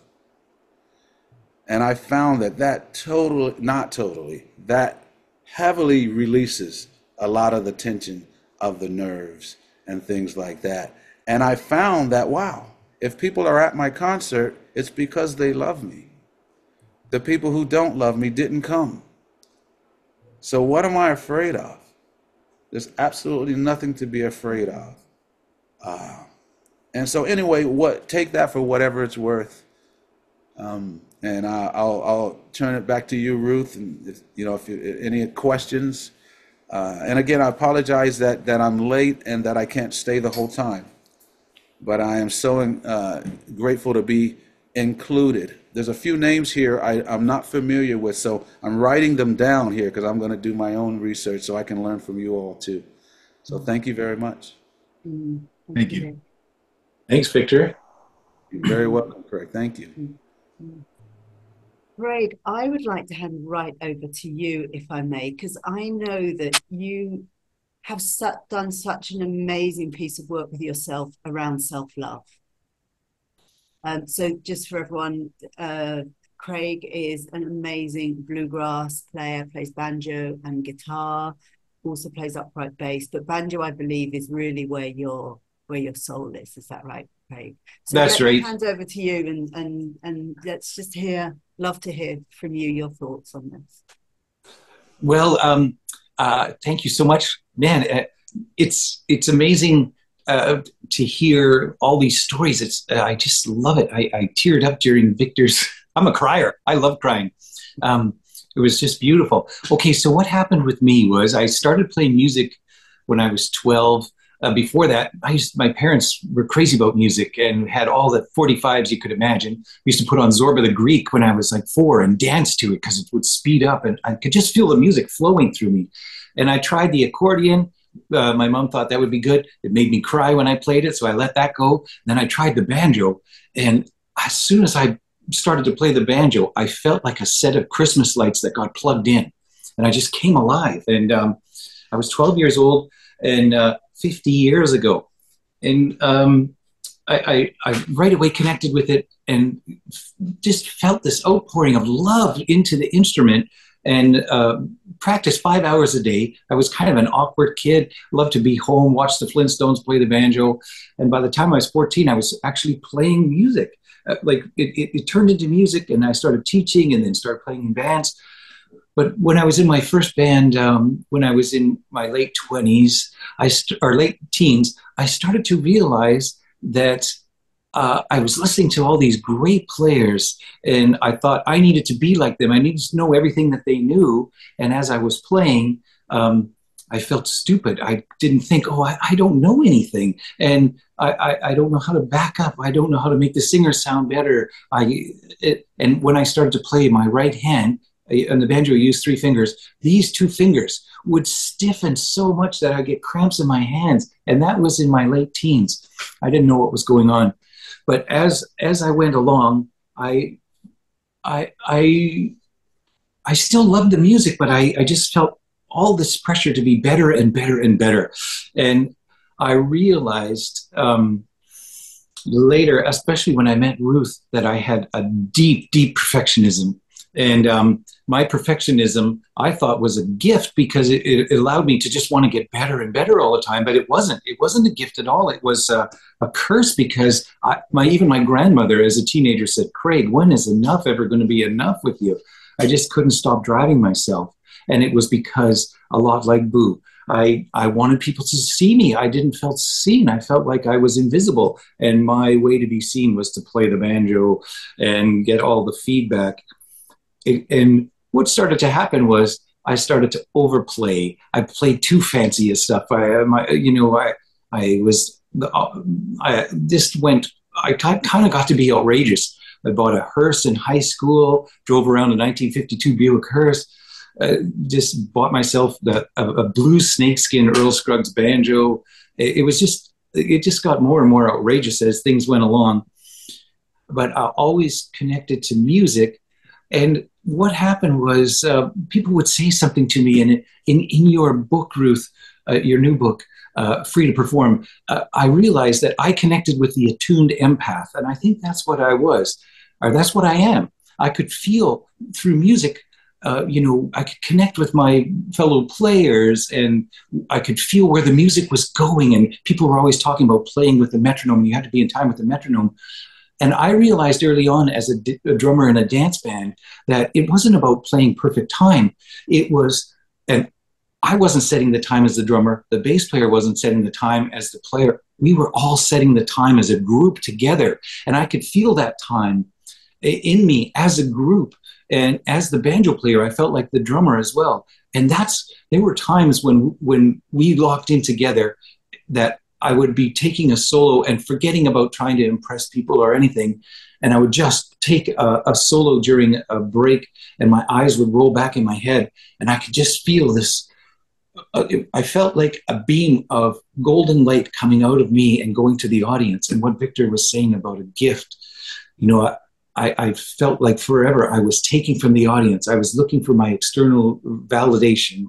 And I found that that heavily releases a lot of the tension of the nerves and things like that. And I found that, wow, if people are at my concert, it's because they love me. The people who don't love me didn't come. So what am I afraid of? There's absolutely nothing to be afraid of. And so anyway, take that for whatever it's worth. And I'll turn it back to you, Ruth. And if any questions. And again, I apologize that I'm late and that I can't stay the whole time. But I am so grateful to be included. There's a few names here I'm not familiar with, so I'm writing them down here because I'm going to do my own research so I can learn from you all too. So thank you very much. Thank you. Thanks, Victor. You're very welcome, Craig. Thank you. Craig, I would like to hand right over to you, if I may, because I know that you have done such an amazing piece of work with yourself around self-love. So just for everyone, Craig is an amazing bluegrass player, plays banjo and guitar, also plays upright bass, but banjo, I believe, is really where your soul is. Is that right, Craig? So that's right. Hand over to you and let's just love to hear from you, your thoughts on this. Well, thank you so much, man. It's amazing to hear all these stories. I just love it. I teared up during Victor's. I'm a crier. I love crying. It was just beautiful. Okay, so what happened with me was I started playing music when I was 12. before that, my parents were crazy about music and had all the 45s you could imagine. We used to put on Zorba the Greek when I was like 4 and dance to it because it would speed up, and I could just feel the music flowing through me. And I tried the accordion. My mom thought that would be good. It made me cry when I played it, so I let that go. Then I tried the banjo, and as soon as I started to play the banjo, I felt like a set of Christmas lights that got plugged in, and I just came alive. And I was 12 years old, and 50 years ago, and I right away connected with it and just felt this outpouring of love into the instrument, and practiced 5 hours a day. I was kind of an awkward kid, loved to be home, watch the Flintstones, play the banjo. And by the time I was 14, I was actually playing music. It turned into music, and I started teaching and then started playing in bands. But when I was in my first band, when I was in my late 20s, or late teens, I started to realize that I was listening to all these great players, and I thought I needed to be like them. I needed to know everything that they knew. And as I was playing, I felt stupid. I didn't think, I don't know anything. And I don't know how to back up. I don't know how to make the singer sound better. And when I started to play my right hand, and the banjo, I used 3 fingers, these 2 fingers would stiffen so much that I'd get cramps in my hands. And that was in my late teens. I didn't know what was going on. But as I went along, I still loved the music, but I just felt all this pressure to be better and better and better. And I realized later, especially when I met Ruth, that I had a deep, deep perfectionism. And my perfectionism, I thought, was a gift because it allowed me to just want to get better and better all the time. But it wasn't. It wasn't a gift at all. It was a curse because even my grandmother as a teenager said, "Craig, when is enough ever going to be enough with you?" I just couldn't stop driving myself. And it was because, a lot like Boo, I wanted people to see me. I didn't feel seen. I felt like I was invisible. And my way to be seen was to play the banjo and get all the feedback. And what started to happen was I started to overplay. I played too fancy as stuff. I kind of got to be outrageous. I bought a hearse in high school, drove around a 1952 Buick hearse, just bought myself a blue snakeskin Earl Scruggs banjo. It just got more and more outrageous as things went along. But I always connected to music. And what happened was people would say something to me, and in your book, Ruth, your new book, Free to Perform, I realized that I connected with the attuned empath, and I think that's what I was, or that's what I am. I could feel through music, I could connect with my fellow players, and I could feel where the music was going, and people were always talking about playing with the metronome, and you had to be in time with the metronome. And I realized early on as a drummer in a dance band that it wasn't about playing perfect time. It was, and I wasn't setting the time as the drummer. The bass player wasn't setting the time as the player. We were all setting the time as a group together. And I could feel that time in me as a group. And as the banjo player, I felt like the drummer as well. And there were times when we locked in together that I would be taking a solo and forgetting about trying to impress people or anything. And I would just take a solo during a break, and my eyes would roll back in my head, and I could just feel this. I felt like a beam of golden light coming out of me and going to the audience. And what Victor was saying about a gift, I felt like forever I was taking from the audience. I was looking for my external validation,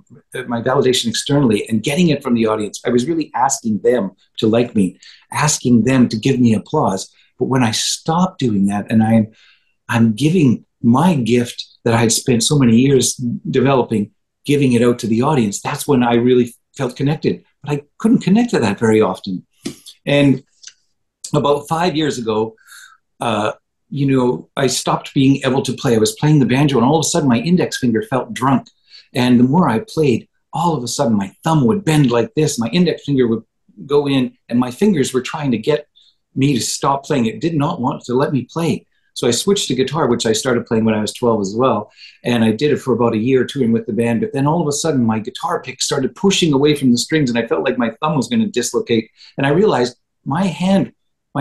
my validation externally, and getting it from the audience. I was really asking them to like me, asking them to give me applause. But when I stopped doing that, and I'm giving my gift that I had spent so many years developing, giving it out to the audience, that's when I really felt connected. But I couldn't connect to that very often. And about 5 years ago, I stopped being able to play. I was playing the banjo, and all of a sudden my index finger felt drunk. And the more I played, all of a sudden my thumb would bend like this. My index finger would go in, and my fingers were trying to get me to stop playing. It did not want to let me play. So I switched to guitar, which I started playing when I was 12 as well. And I did it for about a year touring with the band. But then all of a sudden, my guitar pick started pushing away from the strings, and I felt like my thumb was going to dislocate. And I realized my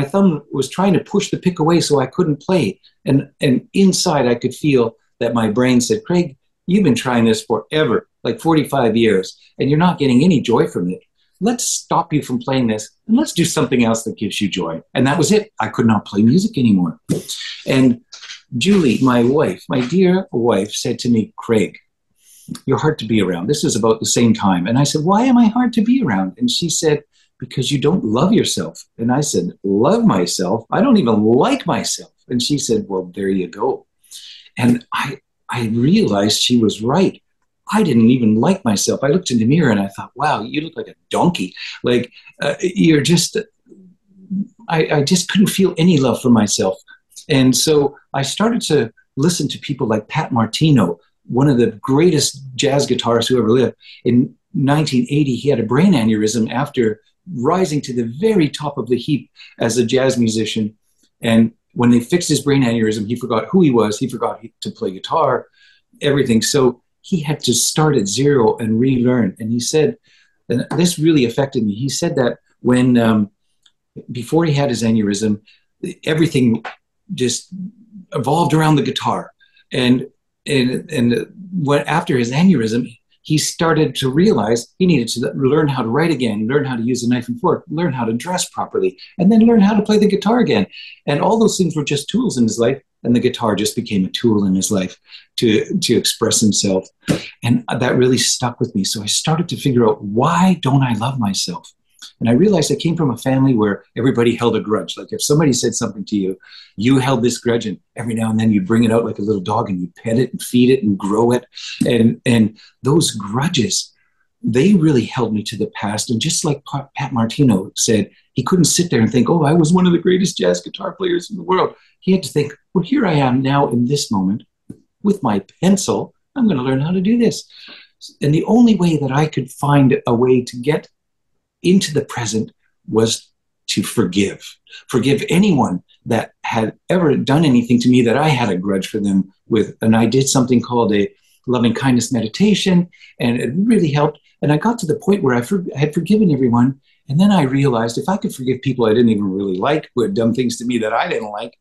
thumb was trying to push the pick away so I couldn't play. And inside, I could feel that my brain said, Craig, you've been trying this forever, like 45 years, and you're not getting any joy from it. Let's stop you from playing this, and let's do something else that gives you joy. And that was it. I could not play music anymore. And Julie, my wife, my dear wife, said to me, Craig, you're hard to be around. This is about the same time. And I said, why am I hard to be around? And she said, because you don't love yourself. And I said, love myself? I don't even like myself. And she said, well, there you go. And I realized she was right. I didn't even like myself. I looked in the mirror and I thought, wow, you look like a donkey. Like you're just, I just couldn't feel any love for myself. And so I started to listen to people like Pat Martino, one of the greatest jazz guitarists who ever lived. In 1980, he had a brain aneurysm after rising to the very top of the heap as a jazz musician. And when they fixed his brain aneurysm, he forgot who he was. He forgot to play guitar, everything. So he had to start at zero and relearn. And he said, and this really affected me. He said that when, before he had his aneurysm, everything just evolved around the guitar. And when, after his aneurysm, he started to realize he needed to learn how to write again, learn how to use a knife and fork, learn how to dress properly, and then learn how to play the guitar again. And all those things were just tools in his life. And the guitar just became a tool in his life to express himself. And that really stuck with me. So I started to figure out, why don't I love myself? And I realized I came from a family where everybody held a grudge. Like if somebody said something to you, you held this grudge, and every now and then you bring it out like a little dog and you pet it and feed it and grow it. And those grudges, they really held me to the past. And just like Pat Martino said, he couldn't sit there and think, oh, I was one of the greatest jazz guitar players in the world. He had to think, well, here I am now in this moment with my pencil. I'm going to learn how to do this. And the only way that I could find a way to get into the present was to forgive anyone that had ever done anything to me that I had a grudge for them with. And I did something called a loving kindness meditation, and it really helped. And I got to the point where I had forgiven everyone. And then I realized if I could forgive people I didn't even really like, who had done things to me that I didn't like,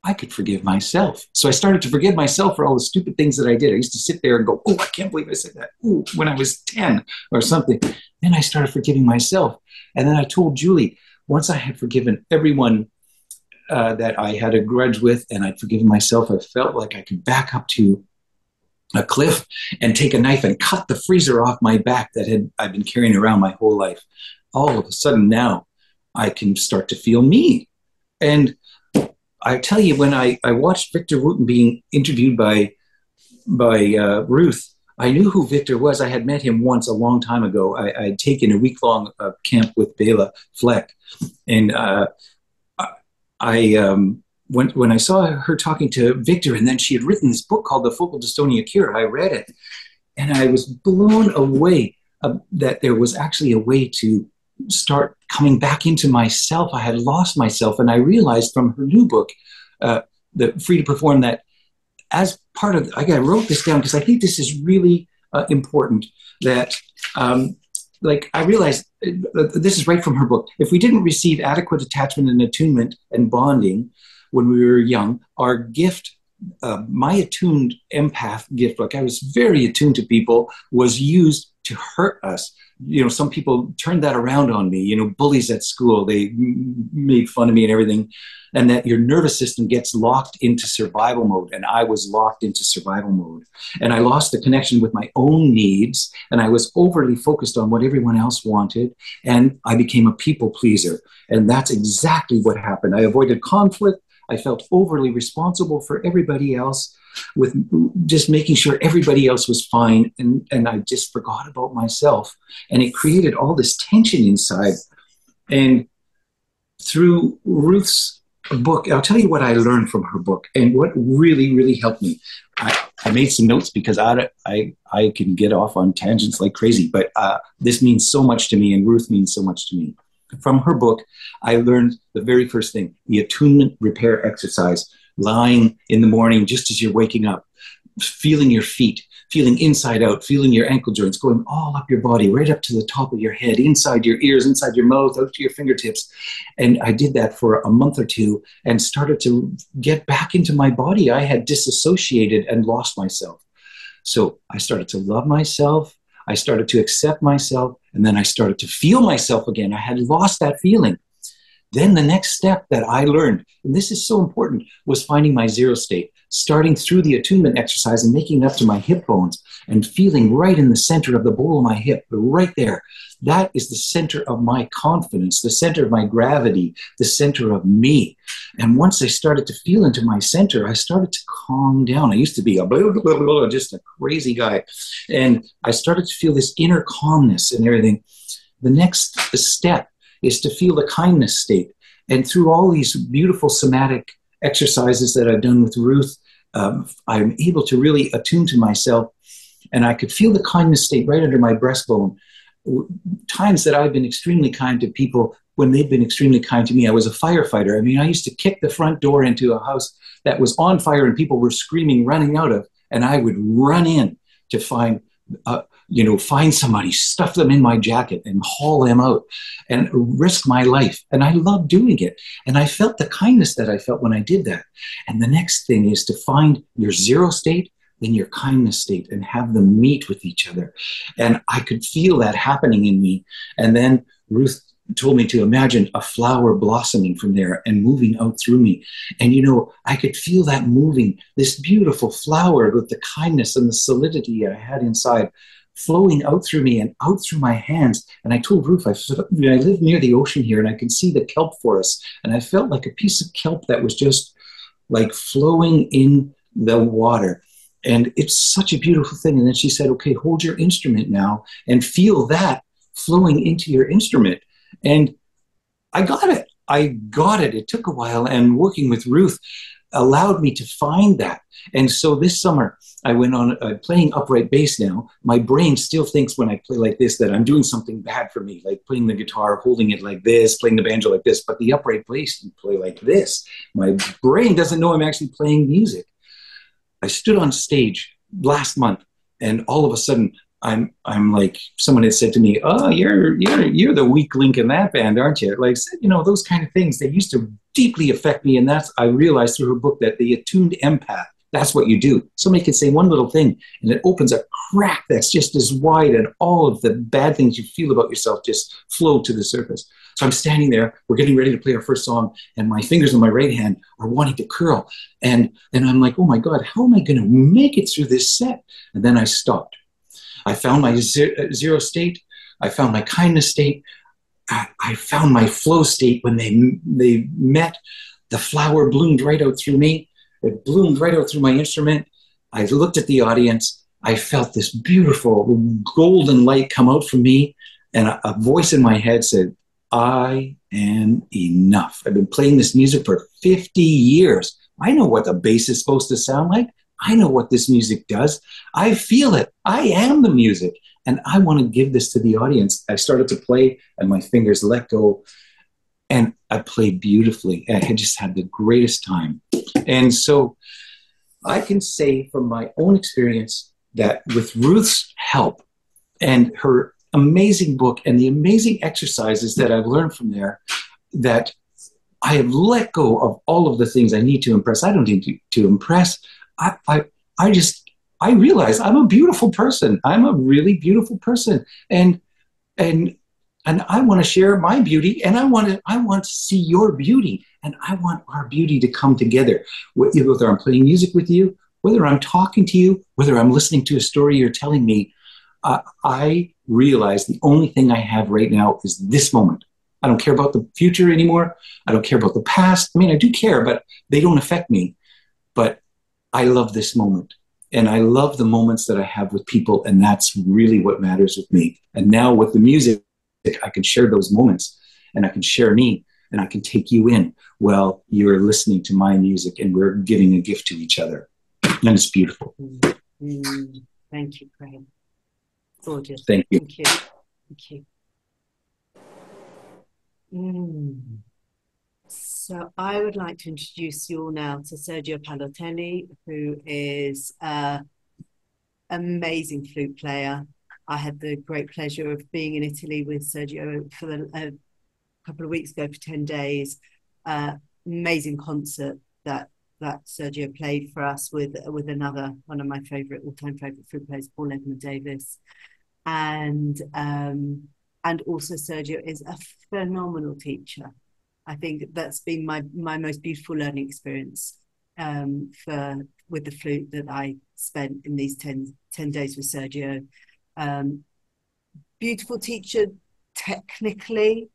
I could forgive myself. So I started to forgive myself for all the stupid things that I did. I used to sit there and go, oh, I can't believe I said that. Ooh, when I was 10 or something. Then I started forgiving myself. And then I told Julie, once I had forgiven everyone that I had a grudge with, and I'd forgiven myself, I felt like I could back up to a cliff and take a knife and cut the freezer off my back that I've been carrying around my whole life. All of a sudden now I can start to feel me. And I tell you, when I watched Victor Wooten being interviewed by Ruth, I knew who Victor was. I had met him once a long time ago. I had taken a week-long camp with Bela Fleck. And when I saw her talking to Victor, and then she had written this book called The Focal Dystonia Cure, I read it. And I was blown away that there was actually a way to start coming back into myself. I had lost myself. And I realized from her new book, the Free to Perform, that as part of, I wrote this down because I think this is really important, that like I realized, this is right from her book, if we didn't receive adequate attachment and attunement and bonding when we were young, our gift, my attuned empath gift, like I was very attuned to people, was used to hurt us. You know, some people turned that around on me, you know, bullies at school, they made fun of me and everything. And that your nervous system gets locked into survival mode. And I was locked into survival mode. And I lost the connection with my own needs. And I was overly focused on what everyone else wanted. And I became a people pleaser. And that's exactly what happened. I avoided conflict. I felt overly responsible for everybody else, with just making sure everybody else was fine. And I just forgot about myself. And it created all this tension inside. And through Ruth's book, I'll tell you what I learned from her book and what really, really helped me. I made some notes because I can get off on tangents like crazy, but this means so much to me, and Ruth means so much to me. From her book, I learned the very first thing, the attunement repair exercise. lying in the morning just as you're waking up, feeling your feet, feeling inside out, feeling your ankle joints going all up your body, right up to the top of your head, inside your ears, inside your mouth, out to your fingertips. And I did that for a month or two and started to get back into my body. I had disassociated and lost myself. So I started to love myself. I started to accept myself. And then I started to feel myself again. I had lost that feeling. Then the next step that I learned, and this is so important, was finding my zero state, starting through the attunement exercise and making up to my hip bones and feeling right in the center of the bowl of my hip, right there. That is the center of my confidence, the center of my gravity, the center of me. And once I started to feel into my center, I started to calm down. I used to be just a crazy guy. And I started to feel this inner calmness and everything. The next step is to feel the kindness state. And through all these beautiful somatic exercises that I've done with Ruth, I'm able to really attune to myself. And I could feel the kindness state right under my breastbone. Times that I've been extremely kind to people when they've been extremely kind to me. I was a firefighter. I mean, I used to kick the front door into a house that was on fire and people were screaming, running out of, and I would run in to find somebody, stuff them in my jacket and haul them out and risk my life. And I loved doing it. And I felt the kindness that I felt when I did that. And the next thing is to find your zero state, then your kindness state, and have them meet with each other. And I could feel that happening in me. And then Ruth told me to imagine a flower blossoming from there and moving out through me. And, I could feel that moving, this beautiful flower with the kindness and the solidity I had inside flowing out through me and out through my hands. And I told Ruth, I live near the ocean here and I can see the kelp forest. And I felt like a piece of kelp that was just like flowing in the water. And it's such a beautiful thing. And then she said, okay, hold your instrument now and feel that flowing into your instrument. And I got it. It took a while. And working with Ruth allowed me to find that. And so this summer, I went on playing upright bass now. My brain still thinks when I play like this that I'm doing something bad for me, like playing the guitar, holding it like this, playing the banjo like this. But the upright bass, you play like this. My brain doesn't know I'm actually playing music. I stood on stage last month, and all of a sudden, I'm like, someone had said to me, "Oh, you're the weak link in that band, aren't you?" Like, those kind of things. They used to deeply affect me, and I realized through her book that the attuned empath, that's what you do. Somebody can say one little thing, and it opens a crack that's just as wide, and all of the bad things you feel about yourself just flow to the surface. So I'm standing there, we're getting ready to play our first song, and my fingers on my right hand are wanting to curl. And then I'm like, oh my God, how am I going to make it through this set? And then I stopped. I found my zero state. I found my kindness state. I found my flow state. When they met, the flower bloomed right out through me. It bloomed right out through my instrument. I looked at the audience. I felt this beautiful golden light come out from me, and a voice in my head said, I am enough. I've been playing this music for 50 years. I know what the bass is supposed to sound like. I know what this music does. I feel it. I am the music. And I want to give this to the audience. I started to play and my fingers let go. And I played beautifully. I had just had the greatest time. And so I can say from my own experience that with Ruth's help and her amazing book and the amazing exercises that I've learned from there, that I have let go of all of the things I need to impress. I don't need to impress. I realize I'm a beautiful person. I'm a really beautiful person. And I want to share my beauty, and I want to see your beauty, and I want our beauty to come together. Whether I'm playing music with you, whether I'm talking to you, whether I'm listening to a story you're telling me, I realize the only thing I have right now is this moment. I don't care about the future anymore. I don't care about the past. I mean, I do care, but they don't affect me. But I love this moment. And I love the moments that I have with people, and that's really what matters with me. And now with the music, I can share those moments, and I can share me, and I can take you in while you're listening to my music, and we're giving a gift to each other. And it's beautiful. Thank you, Craig. Gorgeous. Thank you. Thank you. Thank you. So I would like to introduce you all now to Sergio Pallotelli, who is an amazing flute player. I had the great pleasure of being in Italy with Sergio for a couple of weeks ago for 10 days. Amazing concert that Sergio played for us with another one of my all-time favorite flute players, Paul Edmund Davis. And also Sergio is a phenomenal teacher. I think that's been my most beautiful learning experience with the flute that I spent in these 10 days with Sergio. Beautiful teacher, technically,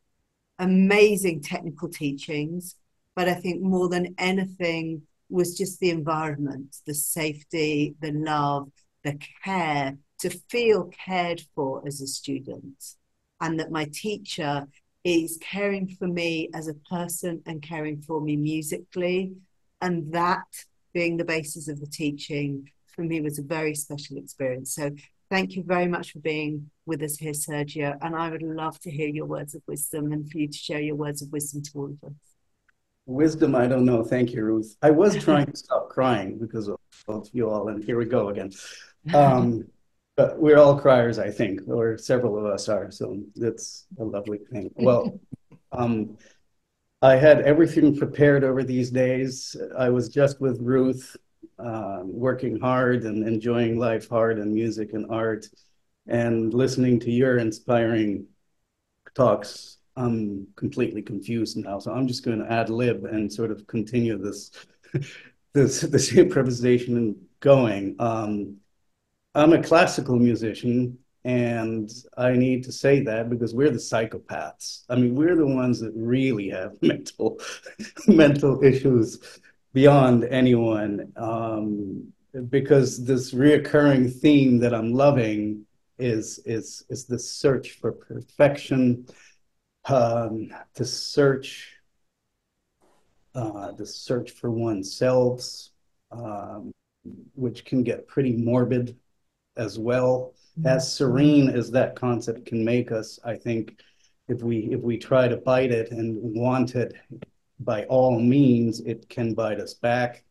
amazing technical teachings, but I think more than anything was just the environment, the safety, the love, the care, to feel cared for as a student, and that my teacher is caring for me as a person and caring for me musically. And that being the basis of the teaching for me was a very special experience. So thank you very much for being with us here, Sergio. And I would love to hear your words of wisdom and for you to share your words of wisdom to all of us. Wisdom, I don't know. Thank you, Ruth. I was trying to stop crying because of you all, and here we go again. But we're all criers, I think, or several of us are, so that's a lovely thing. Well, I had everything prepared over these days. I was just with Ruth, working hard and enjoying life hard and music and art, and listening to your inspiring talks. I'm completely confused now, so I'm just going to ad lib and sort of continue this this improvisation and going. I'm a classical musician, and I need to say that because we're the psychopaths. I mean, we're the ones that really have mental issues beyond anyone. Because this reoccurring theme that I'm loving is this search for perfection, the search for oneself, which can get pretty morbid as well. As serene as that concept can make us, I think if we try to bite it and want it, by all means, it can bite us back.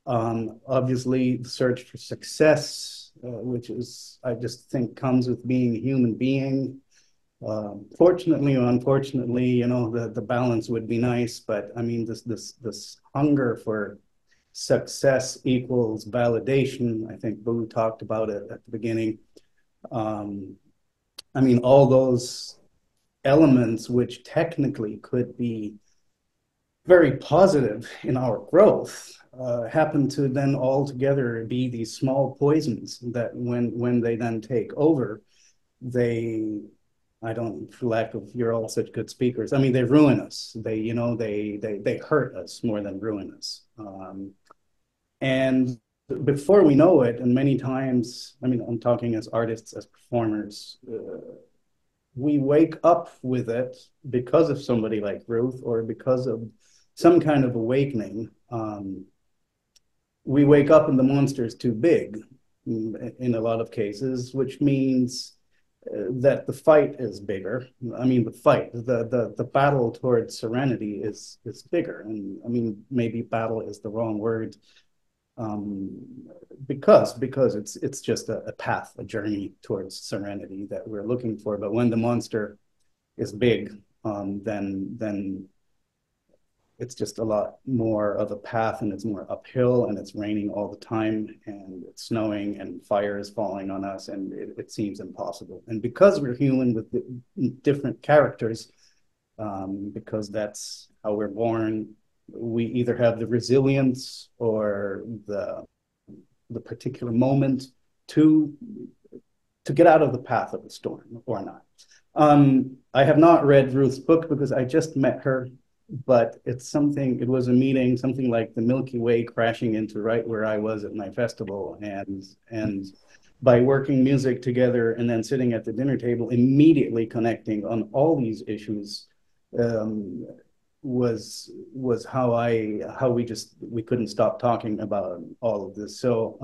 Obviously, the search for success, which is, I just think, comes with being a human being. Fortunately or unfortunately, you know, the balance would be nice, but I mean, this hunger for success equals validation. I think Boo talked about it at the beginning. I mean, all those elements which technically could be very positive in our growth happen to then all together be these small poisons that when they then take over, I don't, for lack of, you're all such good speakers, I mean, they ruin us. They hurt us more than ruin us. And before we know it, and many times, I mean, I'm talking as artists, as performers, we wake up with it because of somebody like Ruth or because of some kind of awakening. We wake up and the monster is too big in a lot of cases, which means that the fight is bigger. I mean, the battle towards serenity is bigger. And I mean, maybe battle is the wrong word. Because it's just a path, a journey towards serenity that we're looking for. But when the monster is big, then it's just a lot more of a path, and it's more uphill, and it's raining all the time, and it's snowing, and fire is falling on us, and it seems impossible. And because we're human with different characters, because that's how we're born, we either have the resilience or the particular moment to get out of the path of the storm or not. I have not read Ruth's book because I just met her, but it was a meeting, something like the Milky Way crashing into right where I was at my festival. And by working music together and then sitting at the dinner table, immediately connecting on all these issues, was how we couldn't stop talking about all of this. So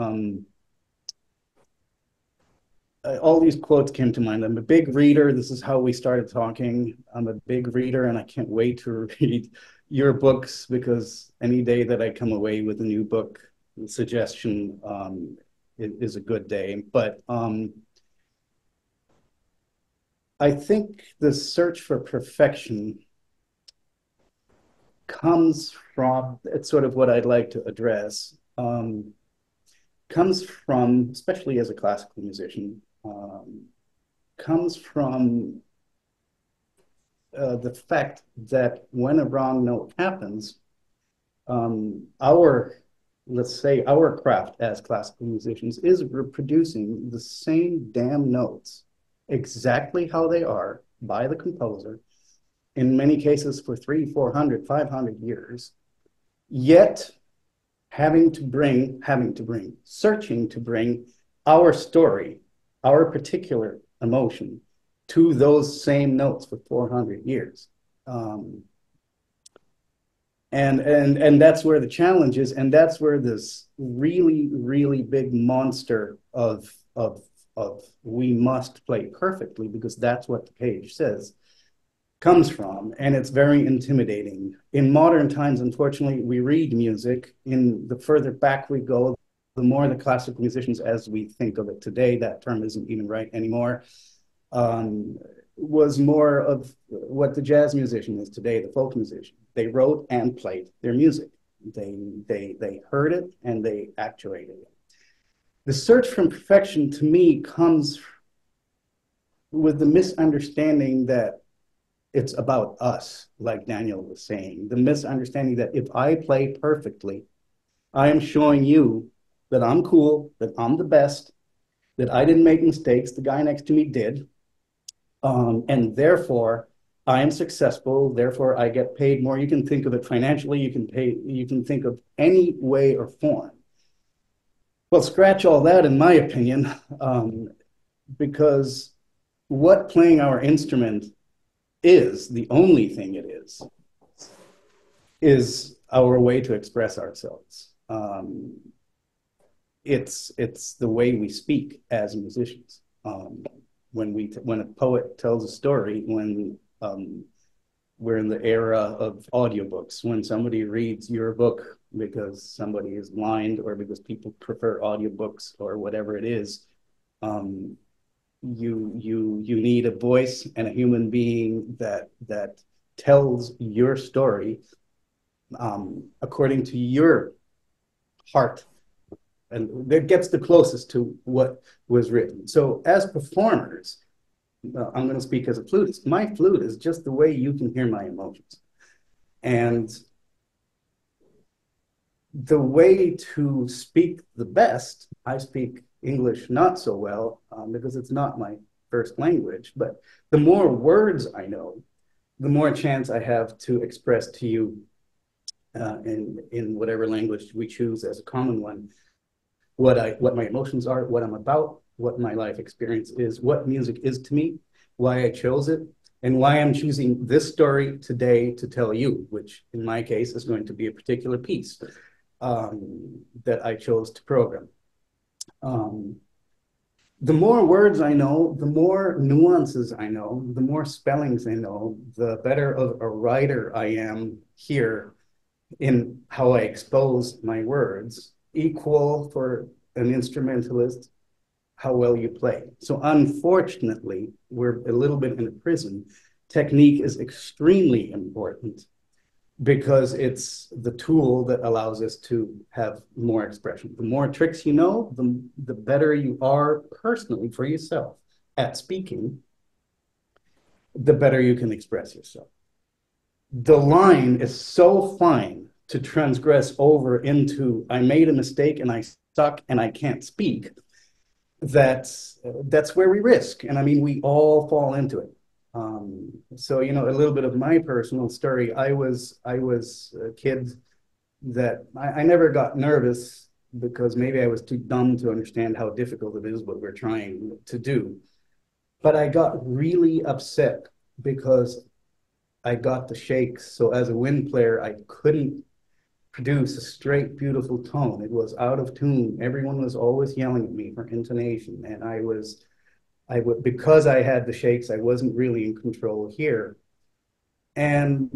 all these quotes came to mind. I'm a big reader. This is how we started talking. I'm a big reader, and I can't wait to read your books, because any day that I come away with a new book suggestion is a good day. But I think the search for perfection comes from, it's sort of what I'd like to address, comes from, especially as a classical musician, comes from the fact that when a wrong note happens, let's say our craft as classical musicians is reproducing the same damn notes exactly how they are by the composer, in many cases for 300, 400, 500 years, yet searching to bring our story, our particular emotion to those same notes for 400 years. And that's where the challenge is, and that's where this really, really big monster of we must play perfectly, because that's what the page says, comes from. And it's very intimidating. In modern times, unfortunately, we read music. In the further back we go, the more the classical musicians, as we think of it today, that term isn't even right anymore, was more of what the jazz musician is today, the folk musician. They wrote and played their music. They heard it and they actuated it. The search for perfection, to me, comes with the misunderstanding that it's about us, like Daniel was saying. The misunderstanding that if I play perfectly, I am showing you that I'm cool, that I'm the best, that I didn't make mistakes, the guy next to me did, and therefore I am successful, therefore I get paid more. You can think of it financially, you can think of any way or form. Well, scratch all that, in my opinion, because what playing our instrument is, the only thing it is our way to express ourselves. It's the way we speak as musicians. When a poet tells a story, when we're in the era of audiobooks, when somebody reads your book because somebody is blind or because people prefer audiobooks or whatever it is, you need a voice and a human being that tells your story according to your heart, and that gets the closest to what was written. So as performers, I'm going to speak as a flutist. My flute is just the way you can hear my emotions. And the way to speak the best, I speak English not so well because it's not my first language, but the more words I know, the more chance I have to express to you in whatever language we choose as a common one, what my emotions are, what I'm about, what my life experience is, what music is to me, why I chose it, and why I'm choosing this story today to tell you, which in my case is going to be a particular piece that I chose to program. The more words I know, the more nuances I know, the more spellings I know, the better of a writer I am here in how I expose my words, equal for an instrumentalist how well you play. So unfortunately, we're a little bit in a prison. Technique is extremely important because it's the tool that allows us to have more expression. The more tricks you know, the better you are personally for yourself at speaking, the better you can express yourself. The line is so fine to transgress over into, I made a mistake and I suck and I can't speak, that's where we risk. And I mean, we all fall into it. So, you know, a little bit of my personal story. I was a kid that I never got nervous because maybe I was too dumb to understand how difficult it is what we're trying to do. But I got really upset because I got the shakes. So as a wind player, I couldn't produce a straight, beautiful tone. It was out of tune. Everyone was always yelling at me for intonation. And because I had the shakes, I wasn't really in control here. And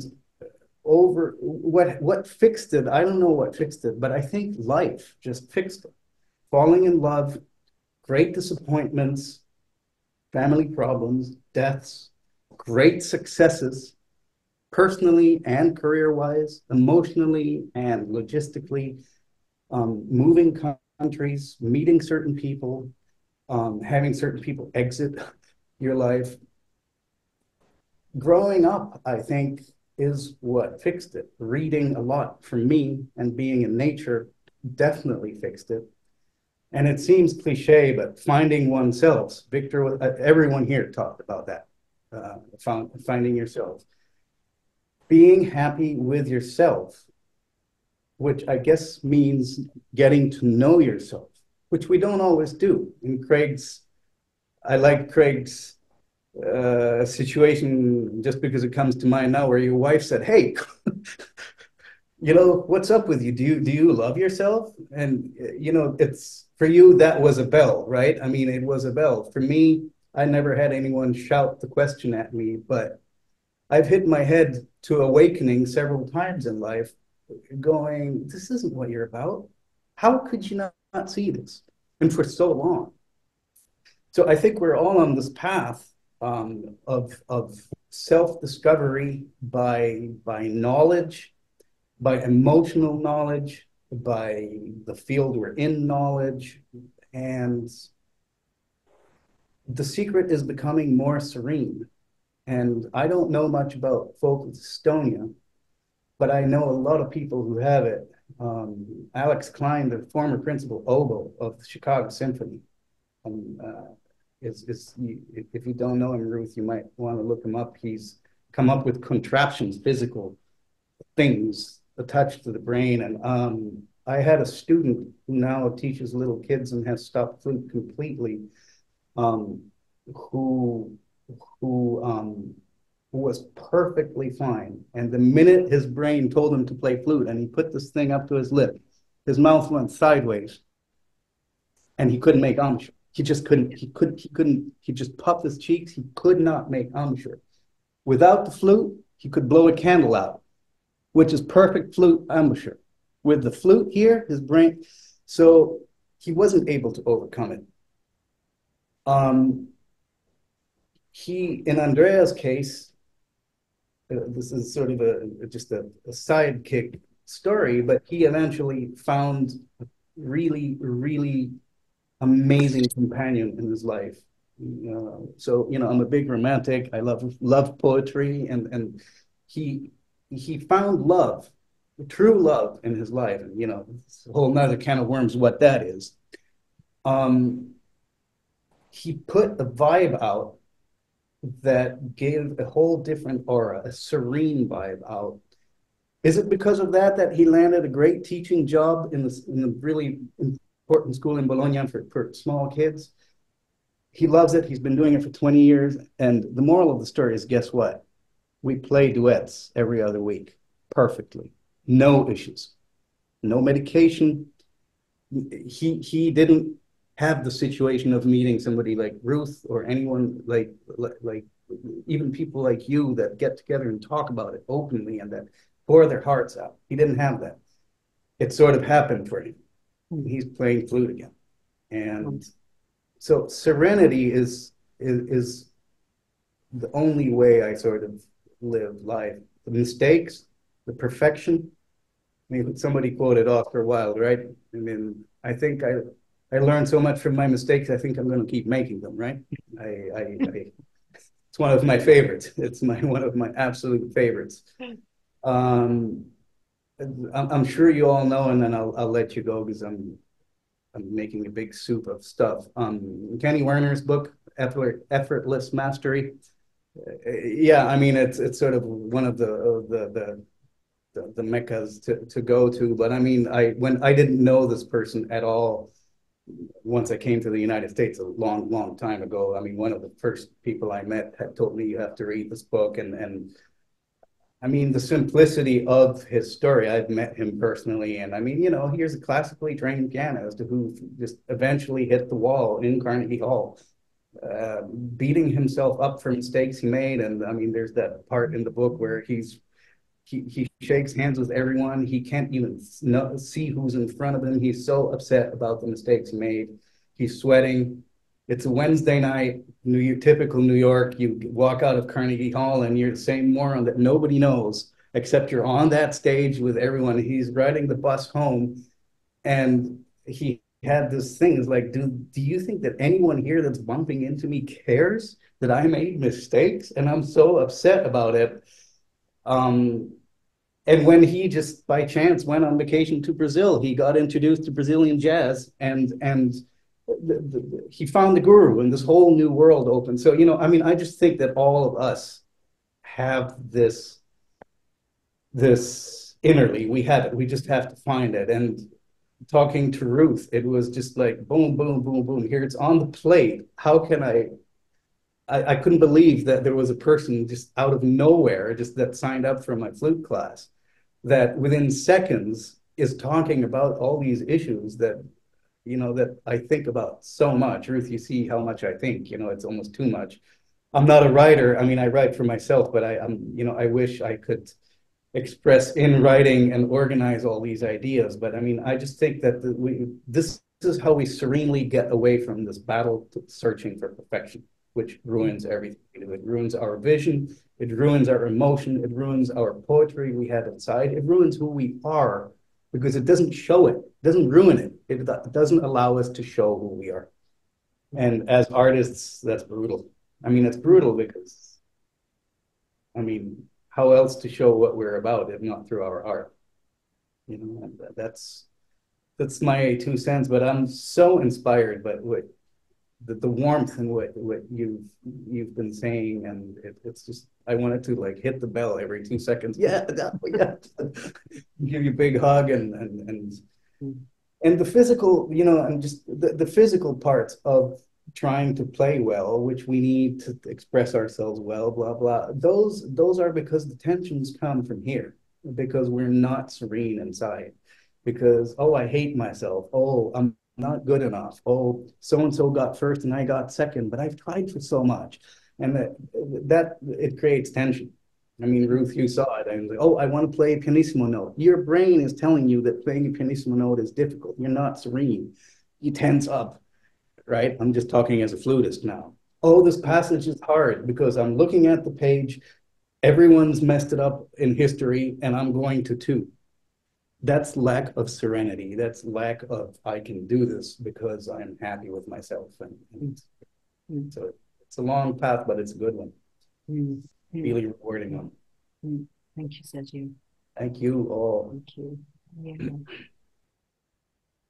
over what fixed it. I don't know what fixed it, but I think life just fixed it. Falling in love, great disappointments, family problems, deaths, great successes, personally and career-wise, emotionally and logistically, moving countries, meeting certain people, having certain people exit your life. Growing up, I think, is what fixed it. Reading a lot for me and being in nature definitely fixed it. And it seems cliche, but finding oneself. Victor, everyone here talked about that. Finding yourself. Being happy with yourself, which I guess means getting to know yourself, which we don't always do. In I like Craig's situation, just because it comes to mind now, where your wife said, "Hey, what's up with you? Do you love yourself?" And it's for you, that was a bell, right? I mean, it was a bell. For me, I never had anyone shout the question at me, but I've hit my head to awakening several times in life, going, "This isn't what you're about. How could you not see this?" And for so long. So I think we're all on this path of self-discovery by knowledge, by emotional knowledge, by the field we're in knowledge. And the secret is becoming more serene. And I don't know much about focal dystonia, but I know a lot of people who have it. Alex Klein, the former principal oboe of the Chicago Symphony, if you don't know him, Ruth, you might want to look him up. He's come up with contraptions, physical things attached to the brain. And I had a student who now teaches little kids and has stopped flute completely, who was perfectly fine. And the minute his brain told him to play flute and he put this thing up to his lip, his mouth went sideways and he couldn't make embouchure. He just couldn't, he just puffed his cheeks. He could not make embouchure. Without the flute, he could blow a candle out, which is perfect flute embouchure. With the flute here, his brain, so he wasn't able to overcome it. In Andrea's case, this is sort of just a sidekick story, but he eventually found really, really amazing companion in his life. So I'm a big romantic. I love poetry, and he found love, true love in his life. And it's a whole nother can of worms what that is. He put a vibe out that gave a whole different aura, a serene vibe out. Is it because of that he landed a great teaching job in the really important school in Bologna for small kids? He loves it. He's been doing it for 20 years. And the moral of the story is, guess what? We play duets every other week perfectly. No issues. No medication. He didn't have the situation of meeting somebody like Ruth or anyone like even people like you that get together and talk about it openly and that pour their hearts out. He didn't have that. It sort of happened for him. He's playing flute again. And so serenity is the only way I sort of live life. The mistakes, the perfection. I mean, somebody quoted Oscar Wilde, right? I mean, I think I learned so much from my mistakes. I think I'm going to keep making them, right? It's one of my favorites. It's one of my absolute favorites. I'm sure you all know, and then I'll let you go because I'm making a big soup of stuff. Kenny Werner's book, Effortless Mastery. Yeah, I mean it's sort of one of the meccas to go to. But I mean, when I didn't know this person at all, once I came to the United States a long time ago. I mean, one of the first people I met had told me you have to read this book, and I mean the simplicity of his story. I've met him personally, and I mean, here's a classically trained pianist who just eventually hit the wall in Carnegie Hall, beating himself up for mistakes he made. And I mean, there's that part in the book where he's He shakes hands with everyone. He can't even see who's in front of him. He's so upset about the mistakes he made. He's sweating. It's a Wednesday night, typical New York. You walk out of Carnegie Hall and you're the same moron that nobody knows, except you're on that stage with everyone. He's riding the bus home, and he had this thing. It's like, do you think that anyone here that's bumping into me cares that I made mistakes? And I'm so upset about it. And when he just by chance went on vacation to Brazil, he got introduced to Brazilian jazz, and he found the guru, and this whole new world opened. So, I mean, I just think that all of us have this innerly. We have it. We just have to find it. And talking to Ruth, it was just like boom, boom, boom, boom. Here it's on the plate. How can I couldn't believe that there was a person just out of nowhere, just that signed up for my flute class, that within seconds is talking about all these issues that, that I think about so much. Ruth, you see how much I think, it's almost too much. I'm not a writer. I mean, I write for myself, but I wish I could express in writing and organize all these ideas. But I mean, I just think that this is how we serenely get away from this battle searching for perfection, which ruins everything. It ruins our vision. It ruins our emotion. It ruins our poetry we had inside. It ruins who we are, because it doesn't show it. It doesn't ruin it. It doesn't allow us to show who we are. And as artists, that's brutal. I mean, it's brutal because, I mean, how else to show what we're about if not through our art? And that's my 2 cents. But I'm so inspired by the warmth and what you've been saying, and it's just, I wanted to like hit the bell every 2 seconds. Yeah, yeah. Give you a big hug and the physical, and just the physical parts of trying to play well, which we need to express ourselves well, blah blah. Those are because the tensions come from here, because we're not serene inside, because I hate myself. I'm not good enough. So-and-so got first and I got second, but I've tried for so much. And that it creates tension. I mean, Ruth, you saw it. I was like, I want to play a pianissimo note. Your brain is telling you that playing a pianissimo note is difficult. You're not serene. You tense up, right? I'm just talking as a flutist now. This passage is hard because I'm looking at the page. Everyone's messed it up in history, and I'm going to too. That's lack of serenity. That's lack of, I can do this because I'm happy with myself. And so it's a long path, but it's a good one. Really rewarding one. Thank you, Sergio. Thank you all. Thank you. Yeah.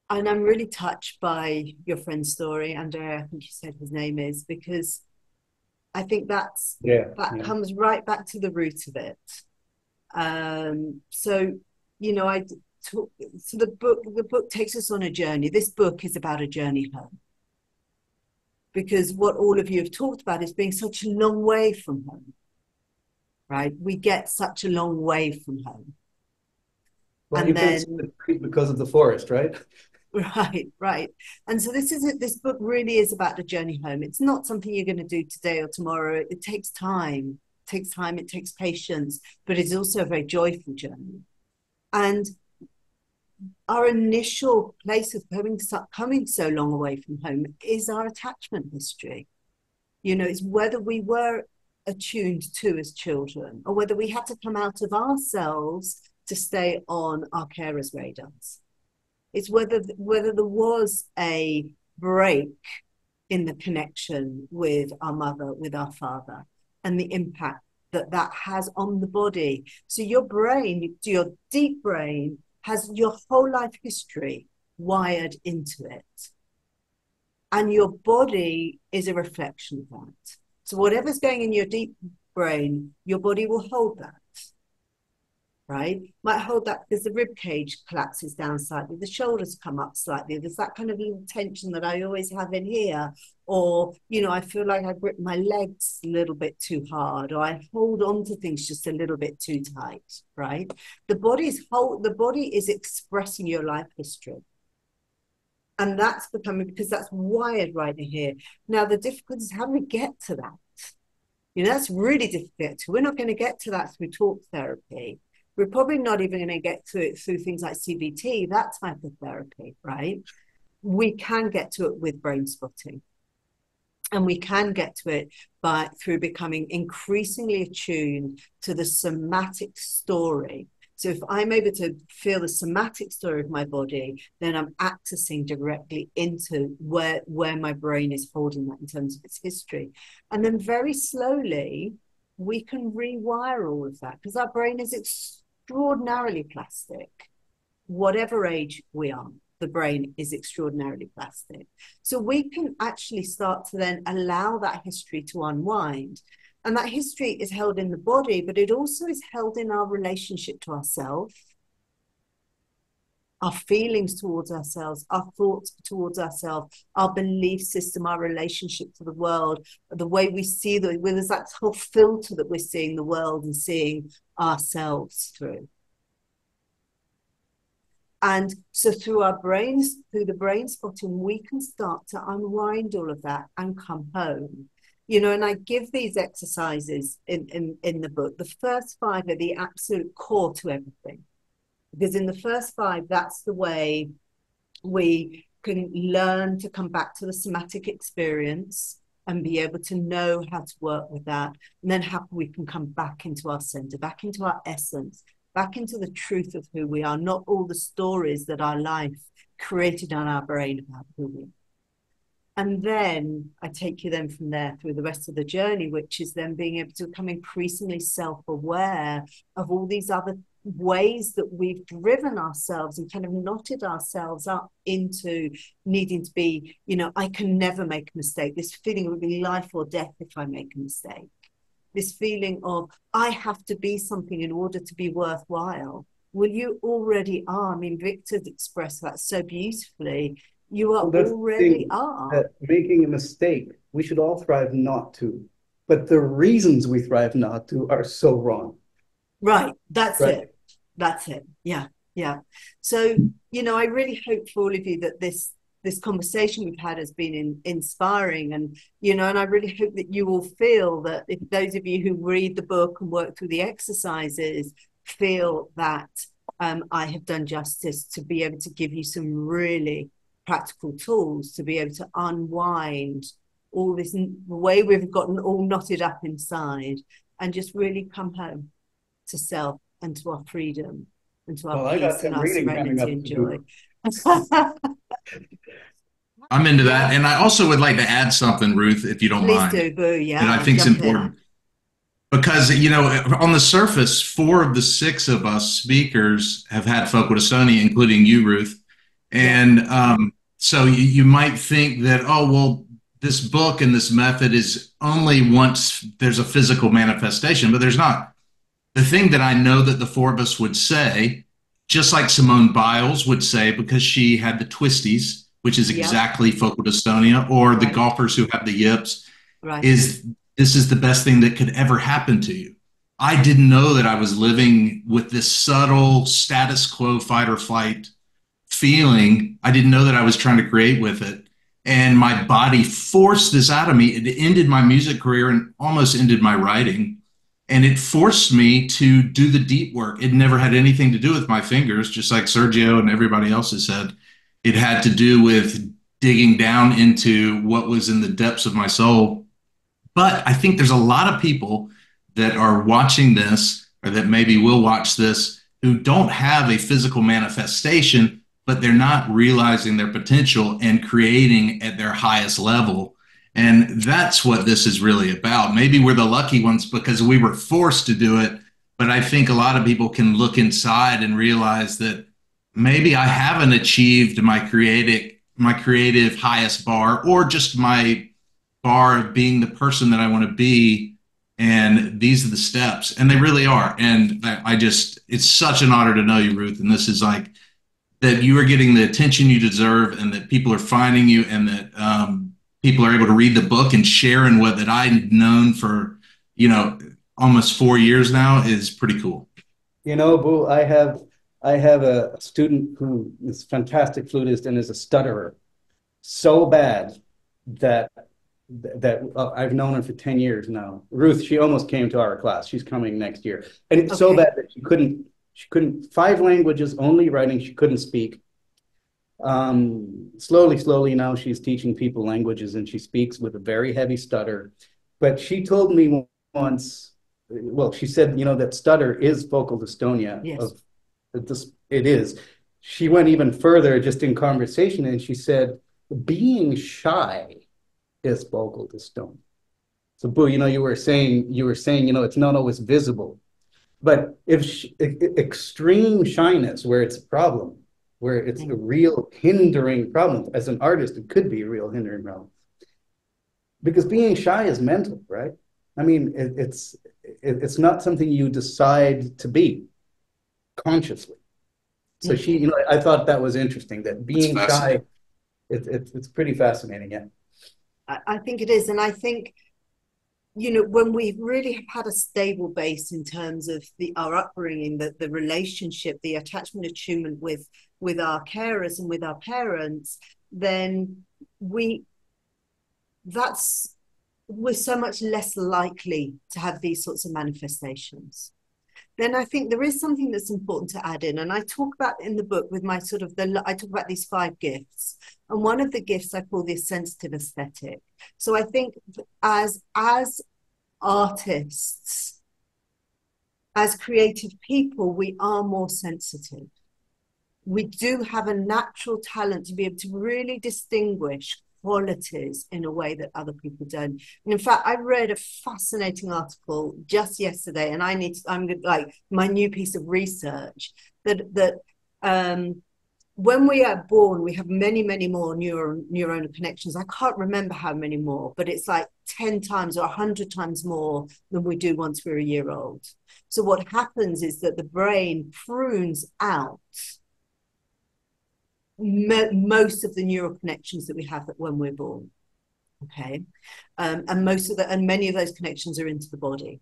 And I'm really touched by your friend's story, Andrea, I think you said his name is, because I think that comes right back to the root of it. So the book takes us on a journey. This book is about a journey home, because what all of you have talked about is being such a long way from home, right? We get such a long way from home. Well, and then because of the forest, right? Right. And so this book really is about the journey home. It's not something you're going to do today or tomorrow. It takes time. It takes patience, but it's also a very joyful journey. And our initial place of coming so long away from home is our attachment history. It's whether we were attuned to as children, or whether we had to come out of ourselves to stay on our carers' radars. It's whether there was a break in the connection with our mother, with our father, and the impact that has on the body. So your brain, your deep brain, has your whole life history wired into it. And your body is a reflection of that. So whatever's going in your deep brain, your body will hold that. Right? Might hold that because the rib cage collapses down slightly, the shoulders come up slightly. There's that kind of little tension that I always have in here. Or, I feel like I grip my legs a little bit too hard, or I hold on to things just a little bit too tight, right? The body is expressing your life history. And that's because that's wired right in here. Now, the difficulty is how do we get to that? That's really difficult. We're not going to get to that through talk therapy. we're probably not even going to get to it through things like CBT, that type of therapy, right? We can get to it with brain spotting. And we can get to it through becoming increasingly attuned to the somatic story. So if I'm able to feel the somatic story of my body, then I'm accessing directly into where my brain is holding that in terms of its history. And then very slowly, we can rewire all of that, because our brain is extraordinarily plastic, whatever age we are. The brain is extraordinarily plastic. So we can actually start to then allow that history to unwind. And that history is held in the body, but it also is held in our relationship to ourselves, our feelings towards ourselves, our thoughts towards ourselves, our belief system, our relationship to the world, the way we see there's that whole filter that we're seeing the world and seeing ourselves through. And so through our brains, through the brain spotting, we can start to unwind all of that and come home. You know, and I give these exercises in the book. The first 5 are the absolute core to everything. Because in the first 5, that's the way we can learn to come back to the somatic experience and be able to know how to work with that. And then how we can come back into our center, back into our essence, back into the truth of who we are, not all the stories that our life created in our brain about who we are. And then I take you then from there through the rest of the journey, which is then being able to become increasingly self-aware of all these other ways that we've driven ourselves and kind of knotted ourselves up into needing to be, you know, I can never make a mistake. This feeling would be life or death if I make a mistake. This feeling of I have to be something in order to be worthwhile. Well, you already are. I mean, Victor's expressed that so beautifully. You are already are. That making a mistake, we should all thrive not to. But the reasons we thrive not to are so wrong. Right. That's it. That's it. Yeah. Yeah. So, you know, I really hope for all of you that this conversation we've had has been inspiring, and you know, and I really hope that you will feel that if those of you who read the book and work through the exercises feel that I have done justice to be able to give you some really practical tools to be able to unwind all this way we've gotten all knotted up inside and just really come home to self and to our freedom and to our peace and our serenity and joy. I'm into that. And I also would like to add something, Ruth, if you don't mind. Please do, Boo. Yeah. And I think it's important. Because, you know, on the surface, 4 of the 6 of us speakers have had focal dystonia, including you, Ruth. And so you might think that, oh, well, this book and this method is only once there's a physical manifestation, but there's not. The thing that I know that the 4 of us would say, just like Simone Biles would say, because she had the twisties, which is exactly focal dystonia, or the golfers who have the yips, is this is the best thing that could ever happen to you. I didn't know that I was living with this subtle status quo fight or flight feeling. I didn't know that I was trying to create with it. And my body forced this out of me. It ended my music career and almost ended my writing. And it forced me to do the deep work. It never had anything to do with my fingers, just like Sergio and everybody else has said. It had to do with digging down into what was in the depths of my soul. But I think there's a lot of people that are watching this, or that maybe will watch this, who don't have a physical manifestation, but they're not realizing their potential and creating at their highest level. And that's what this is really about. Maybe we're the lucky ones because we were forced to do it, but I think a lot of people can look inside and realize that maybe I haven't achieved my creative highest bar, or just my bar of being the person that I want to be. And these are the steps, and they really are. And it's such an honor to know you, Ruth. And this is like that you are getting the attention you deserve, and that people are finding you, and that people are able to read the book and share in what that I've known for, you know, almost 4 years now is pretty cool. You know, Boo, I have a student who is a fantastic flutist and is a stutterer so bad that I've known her for 10 years now. Ruth, she almost came to our class. She's coming next year. And it's so bad that she couldn't She couldn't, 5 languages, only writing, she couldn't speak. Slowly now she's teaching people languages, and she speaks with a very heavy stutter. But she told me once, well, she said, that stutter is focal dystonia. Yes. It is. She went even further just in conversation, and she said, being shy is focal dystonia. So, Boo, you were saying, it's not always visible. But if extreme shyness, where it's a problem, where it's a real hindering problem, as an artist, it could be a real hindering problem. Because being shy is mental, right? I mean, it's not something you decide to be consciously. So she, I thought that was interesting, that being shy, it's pretty fascinating, yeah. I think it is. And I think, when we really have had a stable base in terms of our upbringing, the relationship, the attachment, attunement with our carers and with our parents, then we're so much less likely to have these sorts of manifestations. Then I think there is something that's important to add in. And I talk about in the book with my I talk about these 5 gifts. And one of the gifts I call the sensitive aesthetic. So I think as artists, as creative people, we are more sensitive. We do have a natural talent to be able to really distinguish qualities in a way that other people don't. And in fact, I read a fascinating article just yesterday, and I'm like my new piece of research that when we are born, we have many, many more neuronal connections. I can't remember how many more, but it's like 10 times or 100 times more than we do once we're a year old. So what happens is that the brain prunes out most of the neural connections that we have when we're born. Okay, and many of those connections are into the body.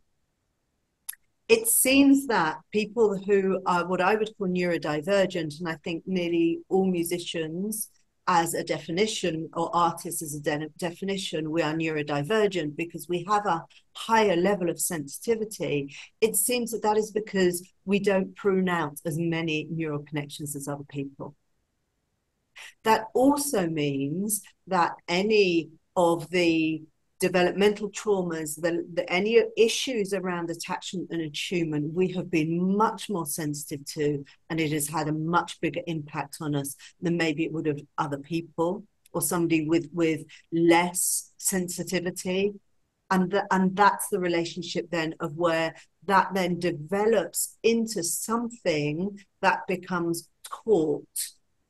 It seems that people who are what I would call neurodivergent, and I think nearly all musicians as a definition, or artists as a definition, we are neurodivergent because we have a higher level of sensitivity. It seems that is because we don't prune out as many neural connections as other people. That also means that any of the developmental traumas, any issues around attachment and attunement, we have been much more sensitive to, and it has had a much bigger impact on us than maybe it would have other people or somebody with less sensitivity. And that's the relationship then of where that then develops into something that becomes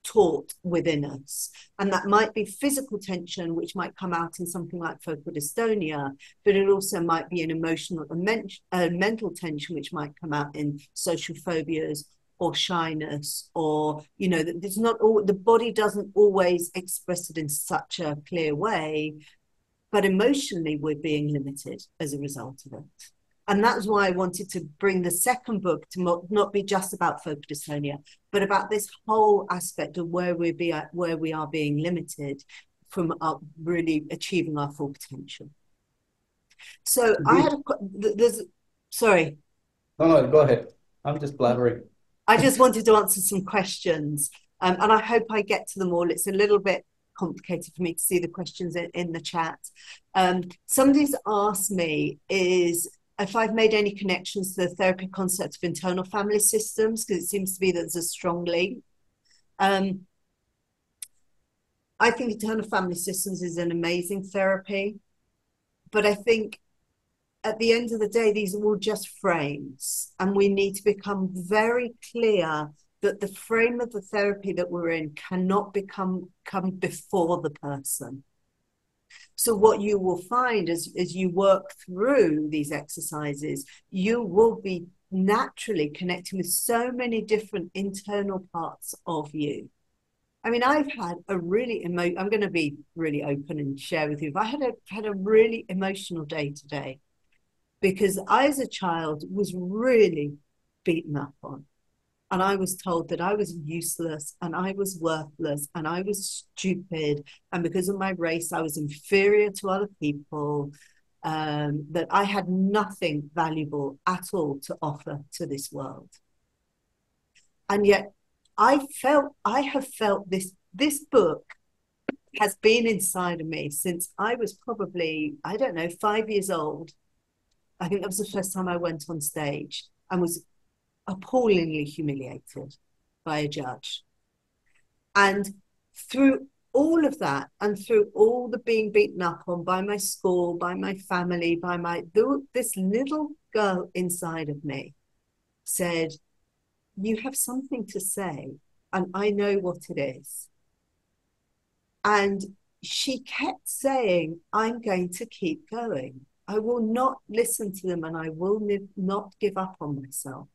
taught within us. And that might be physical tension, which might come out in something like focal dystonia, but it also might be an emotional and mental tension, which might come out in social phobias or shyness, or, it's not all, the body doesn't always express it in such a clear way, but emotionally we're being limited as a result of it. And that's why I wanted to bring the second book to not be just about focal dystonia, but about this whole aspect of where we are being limited from really achieving our full potential. So I had sorry. No, go ahead. I'm just blabbering. I just wanted to answer some questions, and I hope I get to them all. It's a little bit complicated for me to see the questions in the chat. Somebody's asked me if I've made any connections to the therapy concept of internal family systems, because it seems to be that there's a strong link. I think internal family systems is an amazing therapy, but I think at the end of the day, these are all just frames, and we need to become very clear that the frame of the therapy that we're in cannot come before the person. So what you will find as you work through these exercises, you will be naturally connecting with so many different internal parts of you. I mean, I've had a really I'm going to be really open and share with you. I had a really emotional day today, because I, as a child, was really beaten up on. And I was told that I was useless and I was worthless and I was stupid. And because of my race, I was inferior to other people, that I had nothing valuable at all to offer to this world. And yet I have felt this book has been inside of me since I was probably, I don't know, 5 years old. I think that was the first time I went on stage and was appallingly humiliated by a judge. And through all of that, and through all the being beaten up on by my school, by my family, this little girl inside of me said, you have something to say, and I know what it is. And she kept saying, I'm going to keep going. I will not listen to them, and I will not give up on myself.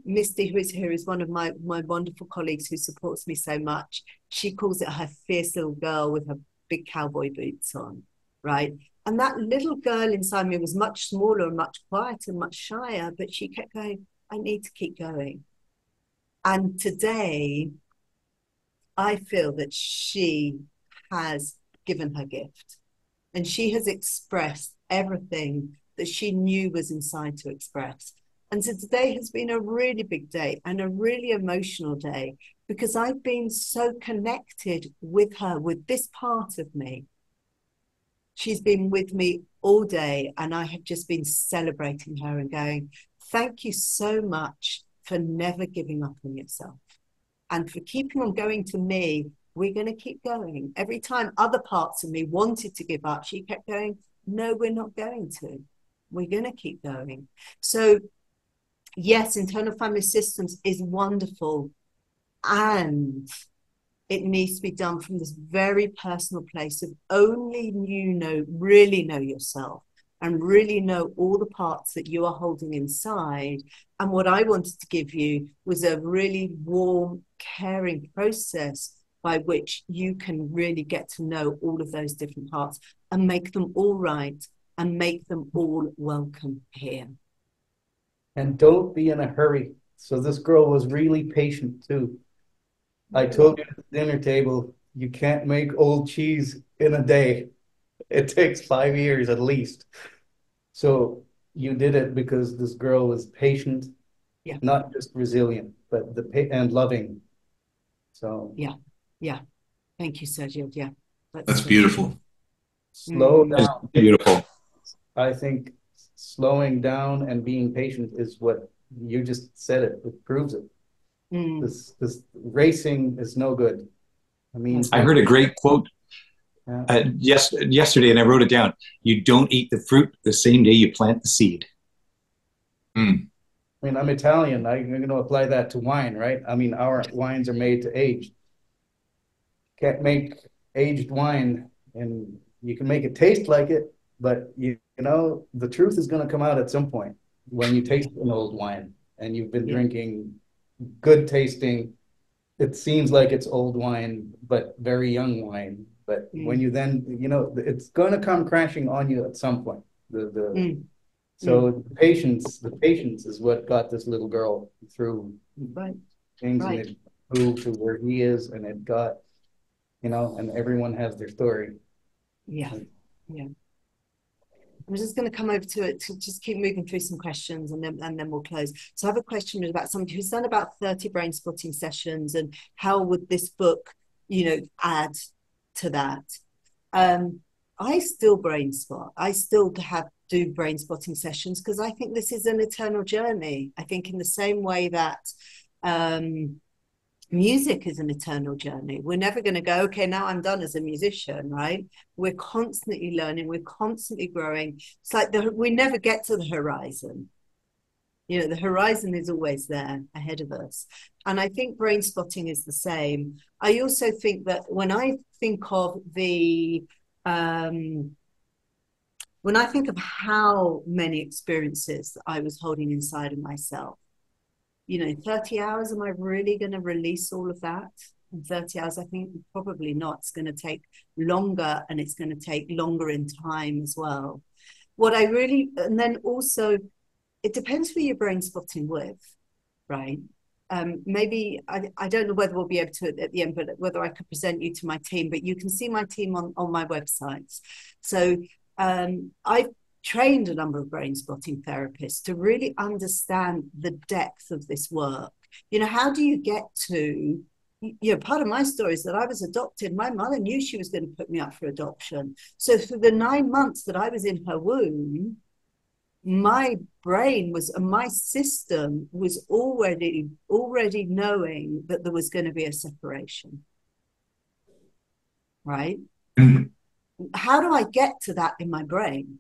Misty, who is here, is one of my wonderful colleagues who supports me so much. She calls it her fierce little girl with her big cowboy boots on, right? And that little girl inside me was much smaller and much quieter, much shyer, but she kept going, I need to keep going. And today, I feel that she has given her gift, and she has expressed everything that she knew was inside to express. And so today has been a really big day and a really emotional day, because I've been so connected with her, with this part of me. She's been with me all day, and I have just been celebrating her and going, thank you so much for never giving up on yourself and for keeping on going to me. We're going to keep going. Every time other parts of me wanted to give up, she kept going, no, we're not going to. We're going to keep going. So yes, internal family systems is wonderful, and it needs to be done from this very personal place of only really know yourself and really know all the parts that you are holding inside. And what I wanted to give you was a really warm, caring process by which you can really get to know all of those different parts and make them all right and make them all welcome here. And don't be in a hurry. So this girl was really patient too. I told you at the dinner table, you can't make old cheese in a day. It takes 5 years at least. So you did it because this girl was patient, yeah, not just resilient, but and loving. So yeah. Thank you, Sergio. Yeah, that's beautiful. Slow down. Beautiful. I think slowing down and being patient is what you just said. It proves it. This racing is no good. I mean, I heard a great quote yesterday, and I wrote it down. You don't eat the fruit the same day you plant the seed. I mean, I'm Italian. I'm going to apply that to wine, right? I mean, our wines are made to age. Can't make aged wine, and you can make it taste like it, but you know, the truth is going to come out at some point when you taste an old wine and you've been drinking good tasting. It seems like it's old wine, but very young wine. But when you then, you know, it's going to come crashing on you at some point. So the patience is what got this little girl through things, and it moved to where he is, and it got, you know, and everyone has their story. Yeah. I'm just going to come over to it to just keep moving through some questions, and then we'll close. So I have a question about somebody who's done about 30 brain spotting sessions, and how would this book, you know, add to that? I still brain spot. I still do brain spotting sessions because I think this is an eternal journey. I think in the same way that music is an eternal journey. We're never going to go, okay, now I'm done as a musician, right? We're constantly learning. We're constantly growing. It's like we never get to the horizon. You know, the horizon is always there ahead of us. And I think brain spotting is the same. I also think that when I think of when I think of how many experiences that I was holding inside of myself, you know, 30 hours, am I really going to release all of that in 30 hours? I think probably not. It's going to take longer, and it's going to take longer in time as well. And then also, it depends who you're brain spotting with, right? Maybe, I don't know whether we'll be able to at the end, but whether I could present you to my team, but you can see my team on my websites. So trained a number of brain spotting therapists to really understand the depth of this work. How do you get to, part of my story is that I was adopted. My mother knew she was going to put me up for adoption. So for the 9 months that I was in her womb, my brain was, and my system was already knowing that there was going to be a separation. Right? How do I get to that in my brain?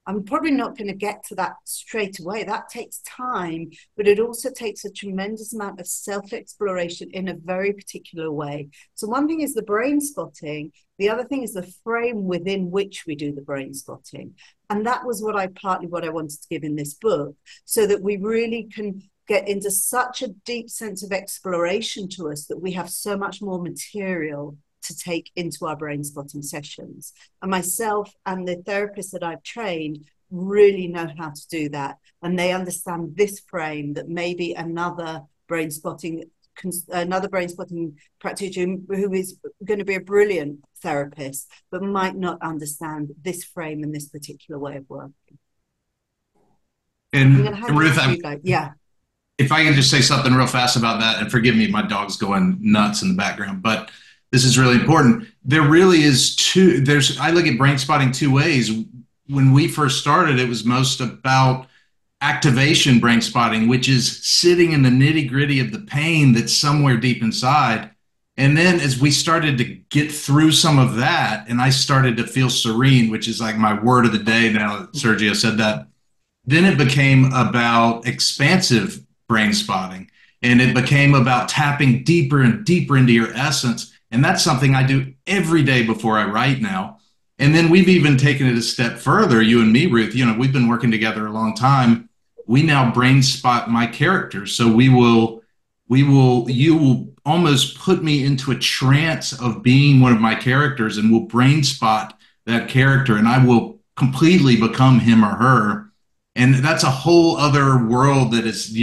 I'm probably not going to get to that straight away. That takes time, but it also takes a tremendous amount of self-exploration in a very particular way. So one thing is the brain spotting. The other thing is the frame within which we do the brain spotting. And that was partly what I wanted to give in this book, so that we really can get into such a deep sense of exploration to us that we have so much more material to take into our brain spotting sessions. And myself and the therapists that I've trained really know how to do that. And they understand this frame that maybe another brain spotting practitioner who is going to be a brilliant therapist, but might not understand this frame and this particular way of working. And Ruth, yeah. If I can just say something real fast about that, and forgive me, my dog's going nuts in the background, but this is really important. There really is I look at brain spotting two ways. When we first started, it was most about activation brain spotting, which is sitting in the nitty gritty of the pain that's somewhere deep inside. And then as we started to get through some of that, and I started to feel serene, which is like my word of the day now that Sergio said that, then it became about expansive brain spotting. And it became about tapping deeper and deeper into your essence. And that's something I do every day before I write now. And then we've even taken it a step further, you and me, Ruth. We've been working together a long time. We now brain spot my characters. So you will almost put me into a trance of being one of my characters, and we'll brain spot that character, and I will completely become him or her. And that's a whole other world that is,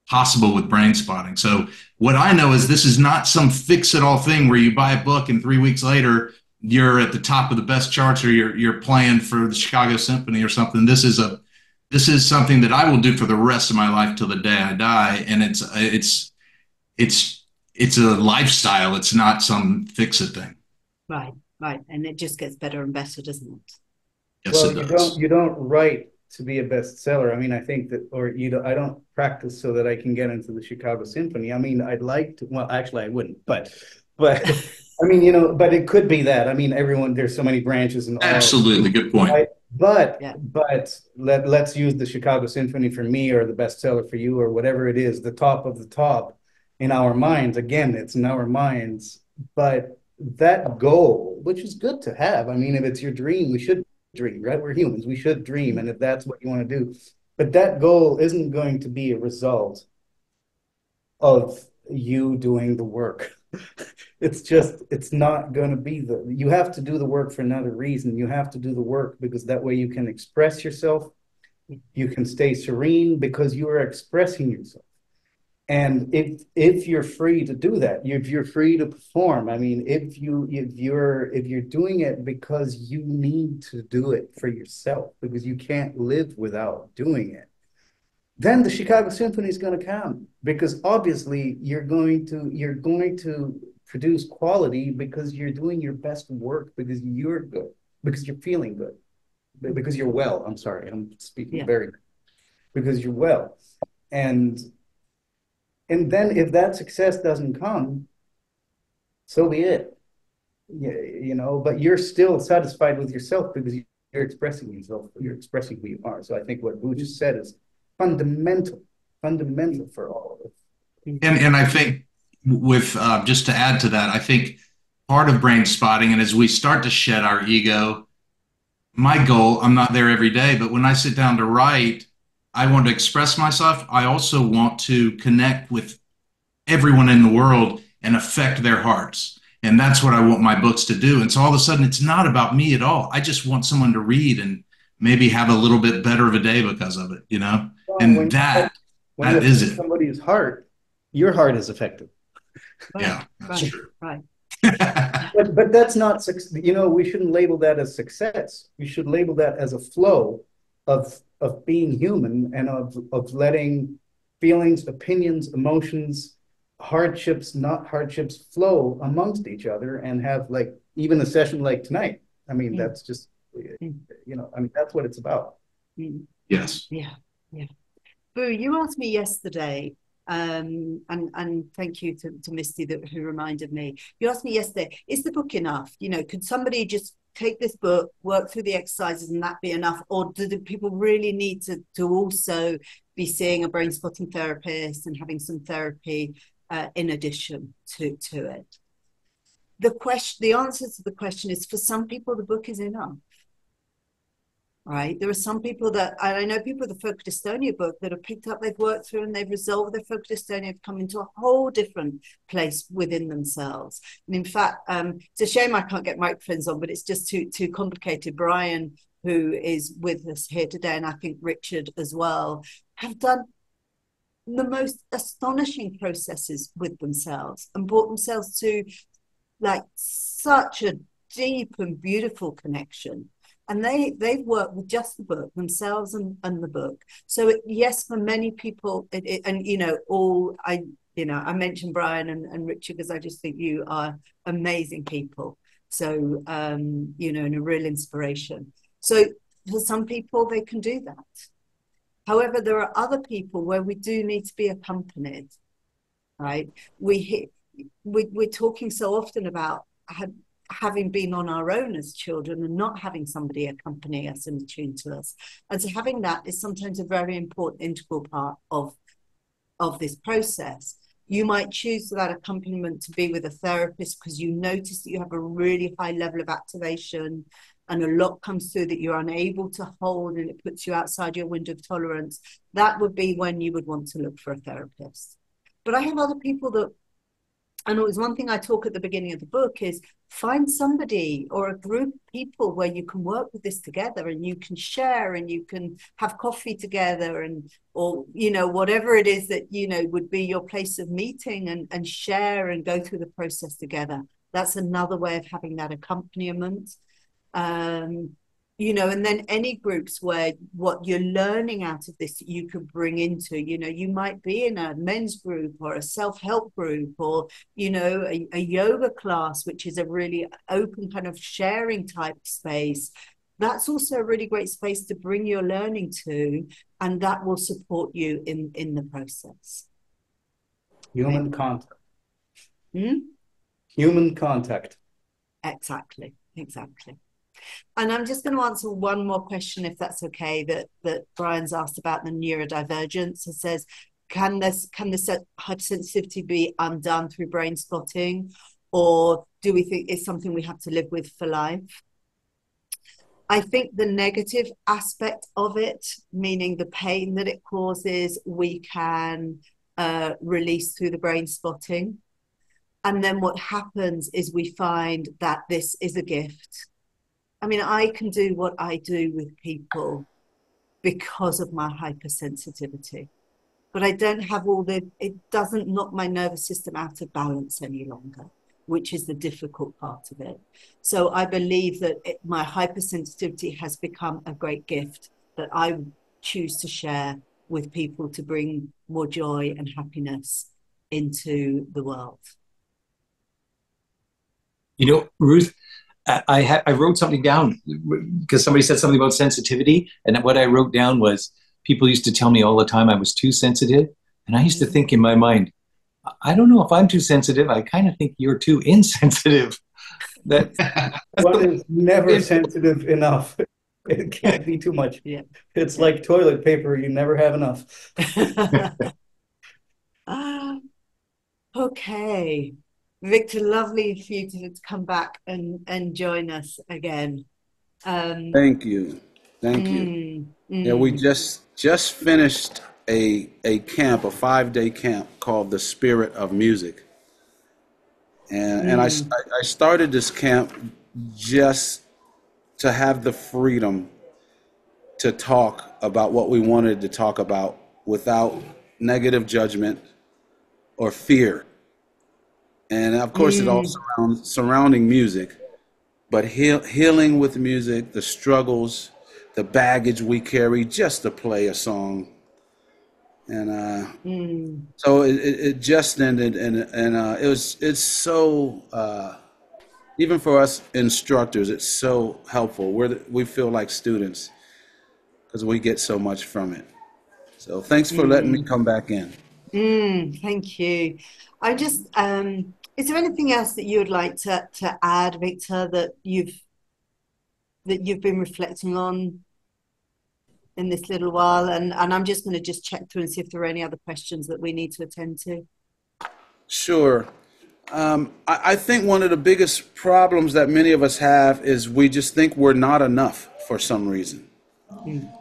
possible with brain spotting. So what I know is this is not some fix-it-all thing where you buy a book and 3 weeks later you're at the top of the best charts, or you're playing for the Chicago Symphony or something. This is something that I will do for the rest of my life till the day I die, and it's a lifestyle. It's not some fix-it thing. Right, and it just gets better and better, doesn't it? Yes, it does. You don't write to be a bestseller. I mean, I think that, I don't practice so that I can get into the Chicago Symphony. I mean, I'd like to, well, actually I wouldn't, but I mean, but it could be that. I mean, there's so many branches and all. Absolutely. Good point. But let's use the Chicago Symphony for me, or the bestseller for you, or whatever it is, the top of the top in our minds. Again, it's in our minds, but that goal, which is good to have. I mean, if it's your dream, we should dream, right? We're humans. We should dream. And if that's what you want to do, but that goal isn't going to be a result of you doing the work. It's not going to be you have to do the work for another reason. You have to do the work because that way you can express yourself. You can stay serene because you are expressing yourself. And if you're free to do that, if you're free to perform, I mean, if you're doing it because you need to do it for yourself, because you can't live without doing it, then the Chicago Symphony is going to come, because obviously you're going to produce quality because you're doing your best work, because you're good, because you're feeling good, because you're well. I'm sorry, I'm speaking because you're well. And then if that success doesn't come, so be it. But you're still satisfied with yourself because you're expressing yourself. You're expressing who you are. So I think what Boo just said is fundamental for all of it. And I think with just to add to that, I think part of brain spotting, and as we start to shed our ego, my goal, I'm not there every day, but when I sit down to write, I want to express myself. I also want to connect with everyone in the world and affect their hearts. And that's what I want my books to do. And so all of a sudden, it's not about me at all. I just want someone to read and maybe have a little bit better of a day because of it, Well, and that is it. Somebody's heart, your heart is affected. Right, yeah, that's true. Right. But that's not, you know, we shouldn't label that as success. We should label that as a flow of being human and of letting feelings, opinions, emotions, hardships, not hardships flow amongst each other and have like even a session like tonight. I mean, that's just, you know, I mean, that's what it's about. Yes. Yeah. Yeah. Boo, you asked me yesterday, and thank you to Misty who reminded me. You asked me yesterday, is the book enough? You know, could somebody just take this book, work through the exercises, and that be enough? Or do the people really need to also be seeing a brain spotting therapist and having some therapy in addition to it? The answer to the question is, for some people, the book is enough. Right. There are some people that, and I know people with the Focal Dystonia book that have picked up, they've worked through and they've resolved their Focal Dystonia, have come into a whole different place within themselves. And in fact, it's a shame I can't get microphones on, but it's just too complicated. Brian, who is with us here today, and I think Richard as well, have done the most astonishing processes with themselves and brought themselves to like such a deep and beautiful connection. And they've worked with just the book themselves and the book. So yes, for many people, and you know, I mentioned Brian and Richard because I just think you are amazing people. So you know, and a real inspiration. So for some people, they can do that. However, there are other people where we do need to be accompanied, right? We're talking so often about having been on our own as children and not having somebody accompany us and attune to us. And so having that is sometimes a very important integral part of this process. You might choose that accompaniment to be with a therapist because you notice that you have a really high level of activation and a lot comes through that you're unable to hold and it puts you outside your window of tolerance. That would be when you would want to look for a therapist. But I have other people that, and it was one thing I talk at the beginning of the book, is find somebody or a group of people where you can work with this together and you can share and you can have coffee together or, you know, whatever it is that, you know, would be your place of meeting and share and go through the process together. That's another way of having that accompaniment. You know, and then any groups where what you're learning out of this you could bring into, you know, you might be in a men's group or a self-help group or, you know, a yoga class, which is a really open kind of sharing type space. That's also a really great space to bring your learning to, and that will support you in the process. Human contact. Hmm? Human contact. Exactly. And I'm just going to answer one more question, if that's okay, that Brian's asked about the neurodivergence. It says, can this hypersensitivity be undone through brain spotting, or do we think it's something we have to live with for life? I think the negative aspect of it, meaning the pain that it causes, we can release through the brain spotting. And then what happens is we find that this is a gift. I mean, I can do what I do with people because of my hypersensitivity, but I don't have it doesn't knock my nervous system out of balance any longer, which is the difficult part of it. So I believe that my hypersensitivity has become a great gift that I choose to share with people to bring more joy and happiness into the world. You know, Ruth, I wrote something down because somebody said something about sensitivity. And what I wrote down was people used to tell me all the time I was too sensitive. And I used to think in my mind, I don't know if I'm too sensitive. I kind of think you're too insensitive. One is never sensitive enough. It can't be too much. Yeah. It's like toilet paper. You never have enough. Okay. Victor, lovely for you to come back and join us again. Thank you. Yeah, we just finished a camp, a 5-day camp called the Spirit of Music. And I started this camp just to have the freedom to talk about what we wanted to talk about without negative judgment or fear. And of course, it all surrounding music, but healing with music, the struggles, the baggage we carry just to play a song. And so it just ended, and it's so even for us instructors, it's so helpful. We feel like students because we get so much from it. So thanks for letting me come back in. Thank you. I just is there anything else that you would like to add, Victor, that you've been reflecting on in this little while? And I'm just going to just check through and see if there are any other questions that we need to attend to. Sure. I think one of the biggest problems that many of us have is we just think we're not enough for some reason.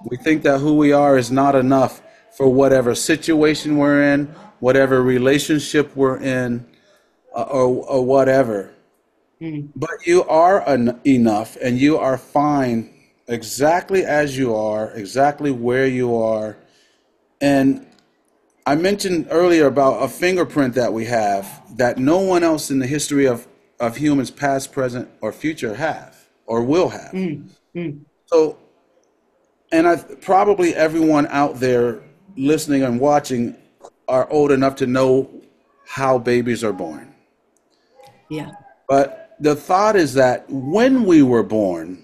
We think that who we are is not enough for whatever situation we're in, whatever relationship we're in, or whatever. But you are enough, and you are fine exactly as you are, exactly where you are. And I mentioned earlier about a fingerprint that we have that no one else in the history of humans, past, present, or future have or will have. So, and probably everyone out there listening and watching are old enough to know how babies are born. Yeah. But the thought is that when we were born,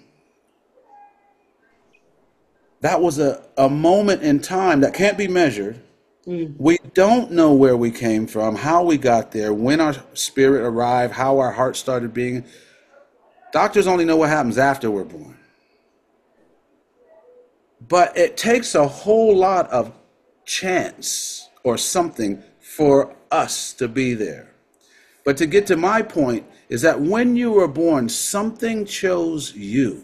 that was a moment in time that can't be measured. We don't know where we came from, how we got there, when our spirit arrived, how our heart started beating. Doctors only know what happens after we're born. But it takes a whole lot of chance or something for us to be there. But to get to my point is that when you were born, something chose you.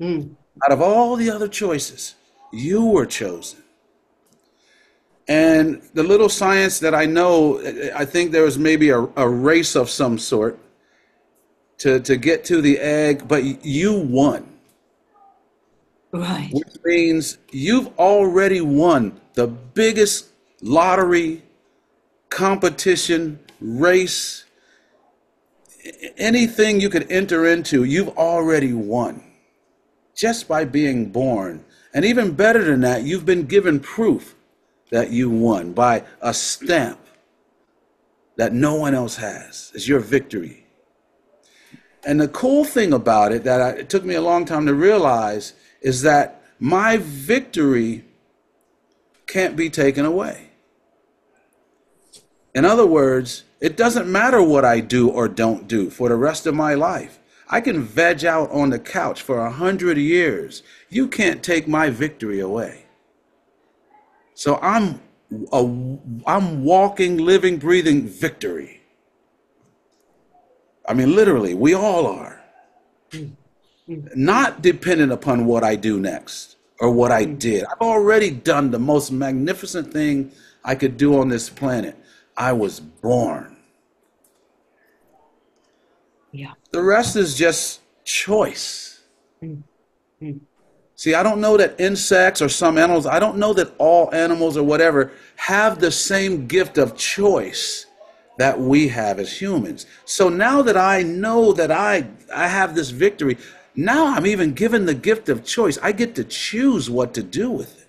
Out of all the other choices, you were chosen. And the little science that I know, I think there was maybe a race of some sort to get to the egg, but you won. Right. Which means you've already won the biggest lottery, competition, race, anything you could enter into, you've already won just by being born. And even better than that, you've been given proof that you won by a stamp that no one else has. It's your victory. And the cool thing about it that it took me a long time to realize is that my victory can't be taken away. In other words, it doesn't matter what I do or don't do for the rest of my life. I can veg out on the couch for 100 years. You can't take my victory away. So I'm walking, living, breathing victory. I mean, literally, we all are. Not dependent upon what I do next or what I did. I've already done the most magnificent thing I could do on this planet. I was born. Yeah. The rest is just choice. See, I don't know that insects or some animals, I don't know that all animals or whatever have the same gift of choice that we have as humans. So now that I know that I have this victory, now I'm even given the gift of choice. I get to choose what to do with it.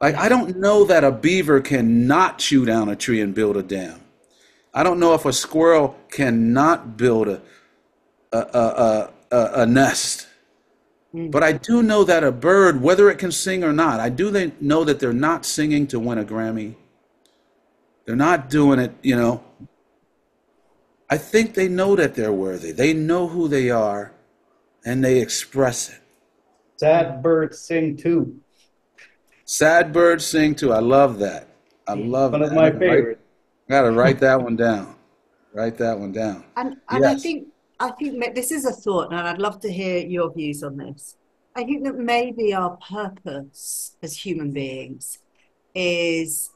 Like, I don't know that a beaver cannot chew down a tree and build a dam. I don't know if a squirrel cannot build a nest. But I do know that a bird, whether it can sing or not, I do know that they're not singing to win a Grammy. They're not doing it, you know. I think they know that they're worthy. They know who they are, and they express it. Sad birds sing too. Sad birds sing too. I love that. I love One that. of my favorites. I got to write that one down. Write that one down. And Yes. I think this is a thought, and I'd love to hear your views on this. I think that maybe our purpose as human beings is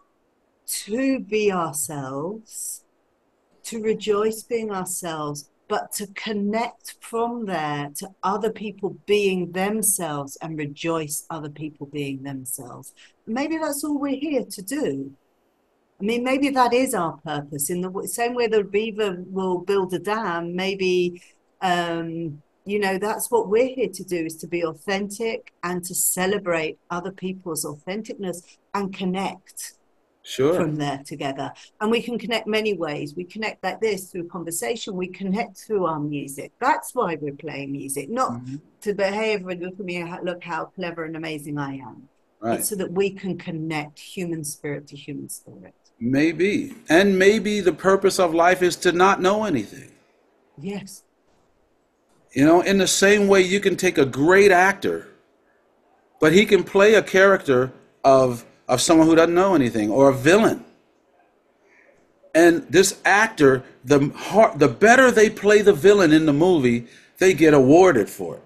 to be ourselves, to rejoice being ourselves, but to connect from there to other people being themselves and rejoice other people being themselves. Maybe that's all we're here to do. I mean, maybe that is our purpose. In the same way the beaver will build a dam, maybe, that's what we're here to do, is to be authentic and to celebrate other people's authenticness and connect Sure. from there together. And we can connect many ways. We connect like this through conversation. We connect through our music. That's why we're playing music, not to behave and look at me, look how clever and amazing I am. Right. It's so that we can connect human spirit to human spirit. Maybe. And maybe the purpose of life is to not know anything. Yes. You know, in the same way you can take a great actor, but he can play a character of someone who doesn't know anything, or a villain. And this actor, the better they play the villain in the movie, they get awarded for it.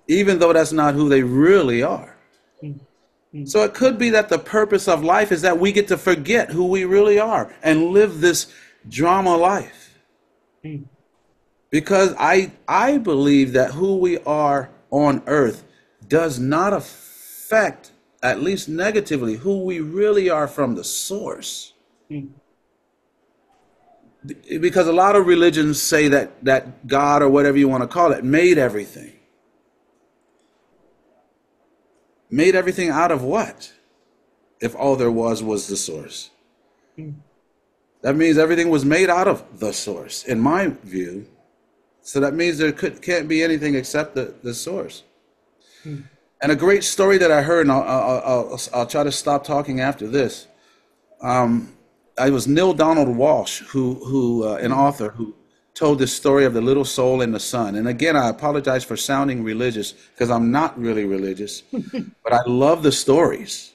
Even though that's not who they really are. Mm-hmm. So it could be that the purpose of life is that we get to forget who we really are and live this drama life. Mm-hmm. Because I believe that who we are on earth does not affect, at least negatively, who we really are from the source. Mm. Because a lot of religions say that God, or whatever you want to call it, made everything. Made everything out of what? If all there was the source. Mm. That means everything was made out of the source, in my view. So that means there can't be anything except the source. Mm. And a great story that I heard, and I'll try to stop talking after this. I was Neil Donald Walsh, who an author, who told this story of the little soul in the sun. And again, I apologize for sounding religious, because I'm not really religious, but I love the stories.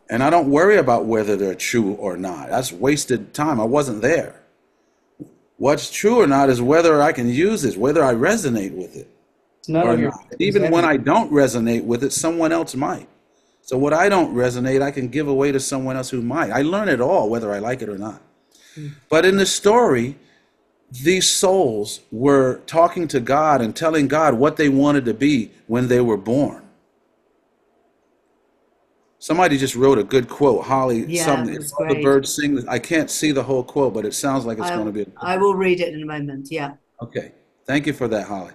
And I don't worry about whether they're true or not. That's wasted time. I wasn't there. What's true or not is whether I can use it, whether I resonate with it. Or not. Even when I don't resonate with it, someone else might. So what I don't resonate, I can give away to someone else who might. I learn it all, whether I like it or not. But in the story, these souls were talking to God and telling God what they wanted to be when they were born. Somebody just wrote a good quote, Holly. Yeah, something. It's all the birds sing. I can't see the whole quote, but it sounds like it's going to be. I will read it in a moment. Yeah. Okay. Thank you for that, Holly.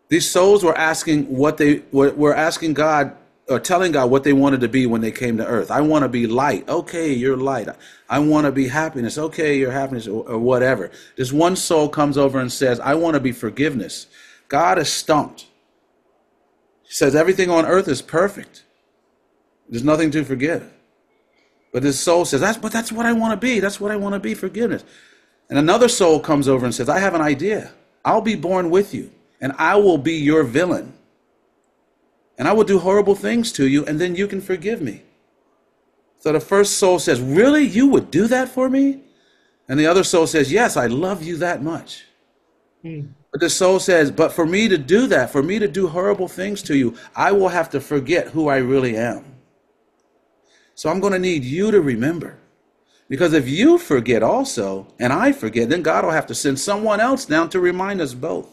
These souls were asking what they were asking God, or telling God what they wanted to be when they came to earth. I want to be light. Okay, you're light. I want to be happiness. Okay, you're happiness, or whatever. This one soul comes over and says, I want to be forgiveness. God is stumped. He says everything on earth is perfect. There's nothing to forgive. But this soul says, that's what I want to be. That's what I want to be, forgiveness. And another soul comes over and says, I have an idea. I'll be born with you, and I will be your villain. And I will do horrible things to you, and then you can forgive me. So the first soul says, really? You would do that for me? And the other soul says, yes, I love you that much. But the soul says, but for me to do that, for me to do horrible things to you, I will have to forget who I really am. So I'm going to need you to remember. Because if you forget also, and I forget, then God will have to send someone else down to remind us both.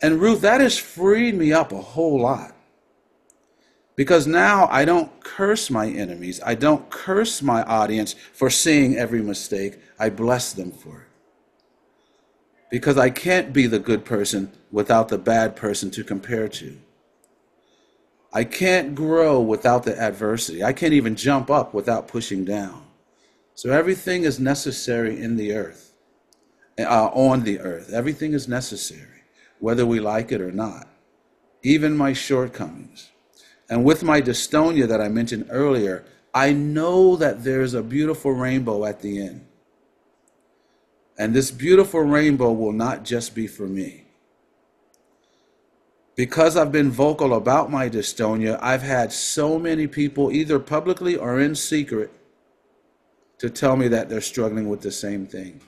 And Ruth, that has freed me up a whole lot. Because now I don't curse my enemies. I don't curse my audience for seeing every mistake. I bless them for it. Because I can't be the good person without the bad person to compare to. I can't grow without the adversity. I can't even jump up without pushing down. So everything is necessary in the earth, on the earth. Everything is necessary, whether we like it or not. Even my shortcomings. And with my dystonia that I mentioned earlier, I know that there's a beautiful rainbow at the end. And this beautiful rainbow will not just be for me. Because I've been vocal about my dystonia, I've had so many people, either publicly or in secret, to tell me that they're struggling with the same thing.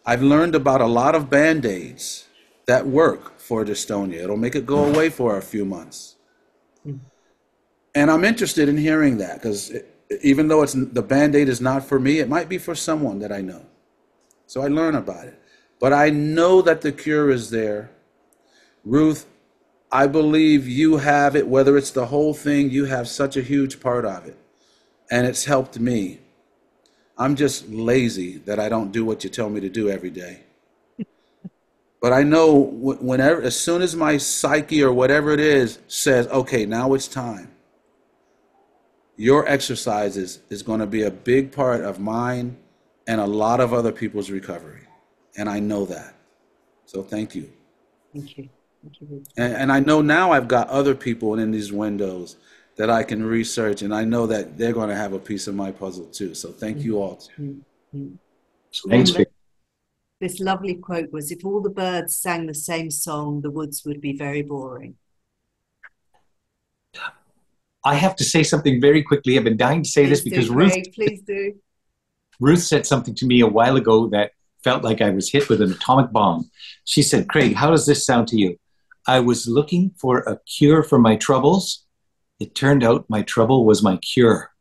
I've learned about a lot of Band-Aids that work for dystonia. It'll make it go away for a few months. And I'm interested in hearing that, because even though the Band-Aid is not for me, it might be for someone that I know. So I learn about it. But I know that the cure is there. Ruth, I believe you have it, whether it's the whole thing, you have such a huge part of it. And it's helped me. I'm just lazy that I don't do what you tell me to do every day. But I know whenever, as soon as my psyche or whatever it is says, okay, now it's time, your exercises is going to be a big part of mine and a lot of other people's recovery. And I know that. So thank you. Thank you. Thank you. And I know now I've got other people in these windows that I can research, and I know that they're going to have a piece of my puzzle too. So thank you all. Thanks. This lovely quote was, if all the birds sang the same song, the woods would be very boring. I have to say something very quickly. I've been dying to say this because Please do. Ruth said something to me a while ago that felt like I was hit with an atomic bomb. She said, Craig, how does this sound to you? I was looking for a cure for my troubles. It turned out my trouble was my cure.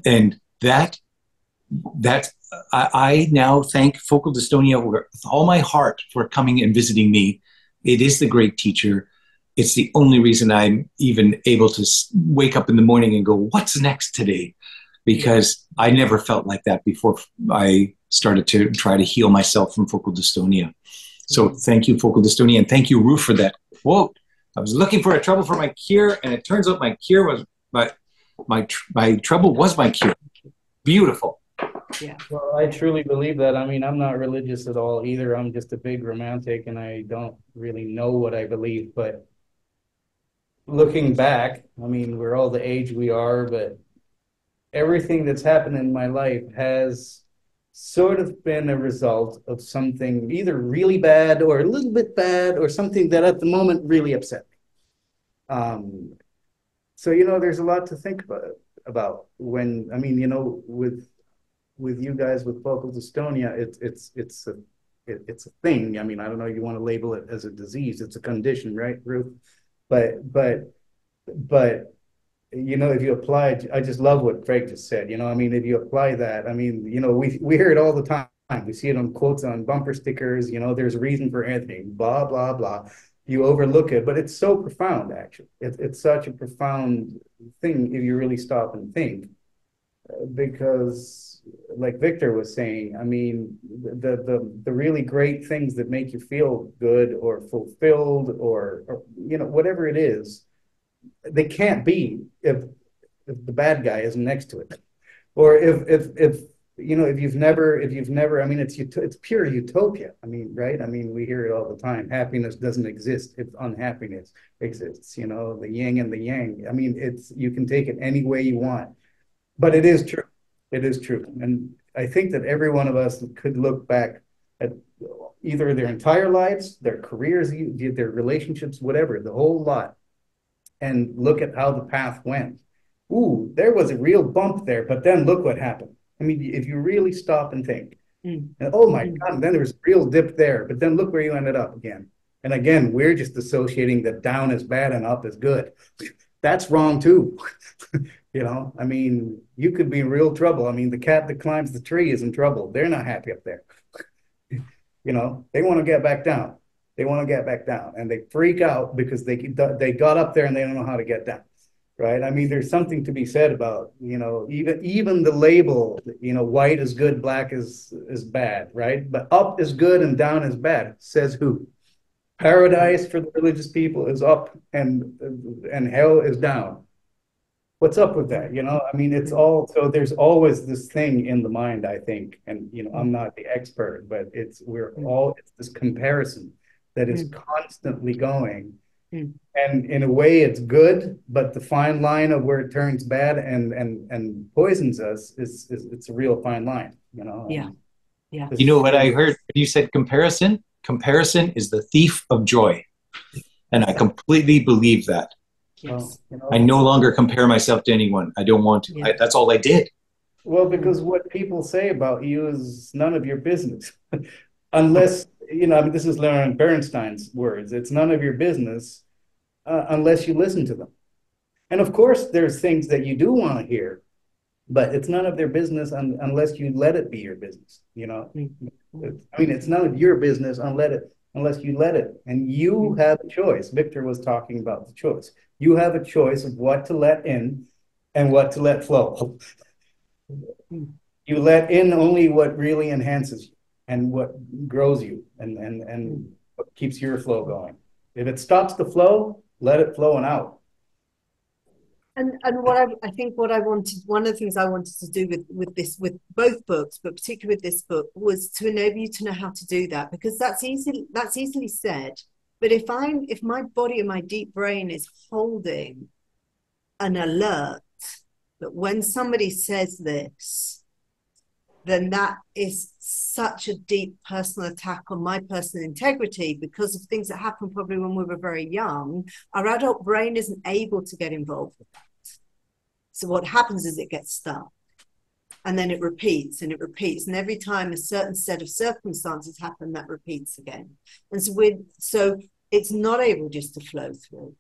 And I now thank Focal Dystonia with all my heart for coming and visiting me. It is the great teacher. It's the only reason I'm even able to wake up in the morning and go, what's next today? Because I never felt like that before I started to try to heal myself from Focal Dystonia. So thank you, Focal Dystonia, and thank you, Ruth, for that quote. I was looking for a trouble for my cure, and it turns out my cure was my trouble was my cure. Beautiful. Yeah. Well, I truly believe that. I mean, I'm not religious at all either. I'm just a big romantic, and I don't really know what I believe. But looking back, I mean, we're all the age we are, but everything that's happened in my life has sort of been a result of something either really bad or a little bit bad or something that at the moment really upset me. So, there's a lot to think about when, I mean, with you guys with Focal Dystonia, it's a thing. I mean, I don't know, you want to label it as a disease. It's a condition, right, Ruth? But if you apply it, I just love what Craig just said. I mean, if you apply that, I mean, we hear it all the time. We see it on quotes on bumper stickers. There's a reason for anything, blah, blah, blah. You overlook it, but it's so profound, actually. It's such a profound thing if you really stop and think. Because, like Victor was saying, I mean, the really great things that make you feel good or fulfilled or whatever it is, they can't be if the bad guy isn't next to it, or if you've never, I mean, it's pure utopia. I mean, right? I mean, we hear it all the time. Happiness doesn't exist if unhappiness exists. The yin and the yang. I mean, you can take it any way you want, but it is true. It is true, and I think that every one of us could look back at either their entire lives, their careers, their relationships, whatever, the whole lot, and look at how the path went. Ooh, there was a real bump there, but then look what happened. I mean, if you really stop and think, and, oh my God, and then there was a real dip there, but then look where you ended up again. And again, we're just associating that down is bad and up is good. That's wrong too. I mean, you could be in real trouble. I mean, the cat that climbs the tree is in trouble. They're not happy up there. They want to get back down. They want to get back down, and they freak out because they got up there and they don't know how to get down, right? I mean, there's something to be said about even the label, white is good, black is bad, right? But up is good and down is bad. Says who? Paradise for the religious people is up, and hell is down. What's up with that? I mean, it's all, so there's always this thing in the mind, I think, and I'm not the expert, but it's this comparison that is constantly going. And in a way it's good, but the fine line of where it turns bad and poisons us it's a real fine line, Yeah. You know what I heard when you said comparison? Comparison is the thief of joy. And I completely believe that. Yes. I no longer compare myself to anyone. I don't want to. Yeah. That's all I did. Well, because what people say about you is none of your business. Unless, I mean, this is Leonard Bernstein's words. It's none of your business unless you listen to them. And of course, there's things that you do want to hear, but it's none of their business unless you let it be your business. I mean, it's none of your business unless you let it. And you have a choice. Victor was talking about the choice. You have a choice of what to let in and what to let flow. You let in only what really enhances you and what grows you and what keeps your flow going. If it stops the flow, let it flow and out. And what I think what I wanted, one of the things I wanted to do with both books, but particularly with this book, was to enable you to know how to do that, because that's easily said. But if my body and my deep brain is holding an alert that when somebody says this, then that is such a deep personal attack on my personal integrity because of things that happened probably when we were very young. Our adult brain isn't able to get involved with that. So what happens is it gets stuck, and then it repeats and it repeats. And every time a certain set of circumstances happen, that repeats again. And so it's not able just to flow through.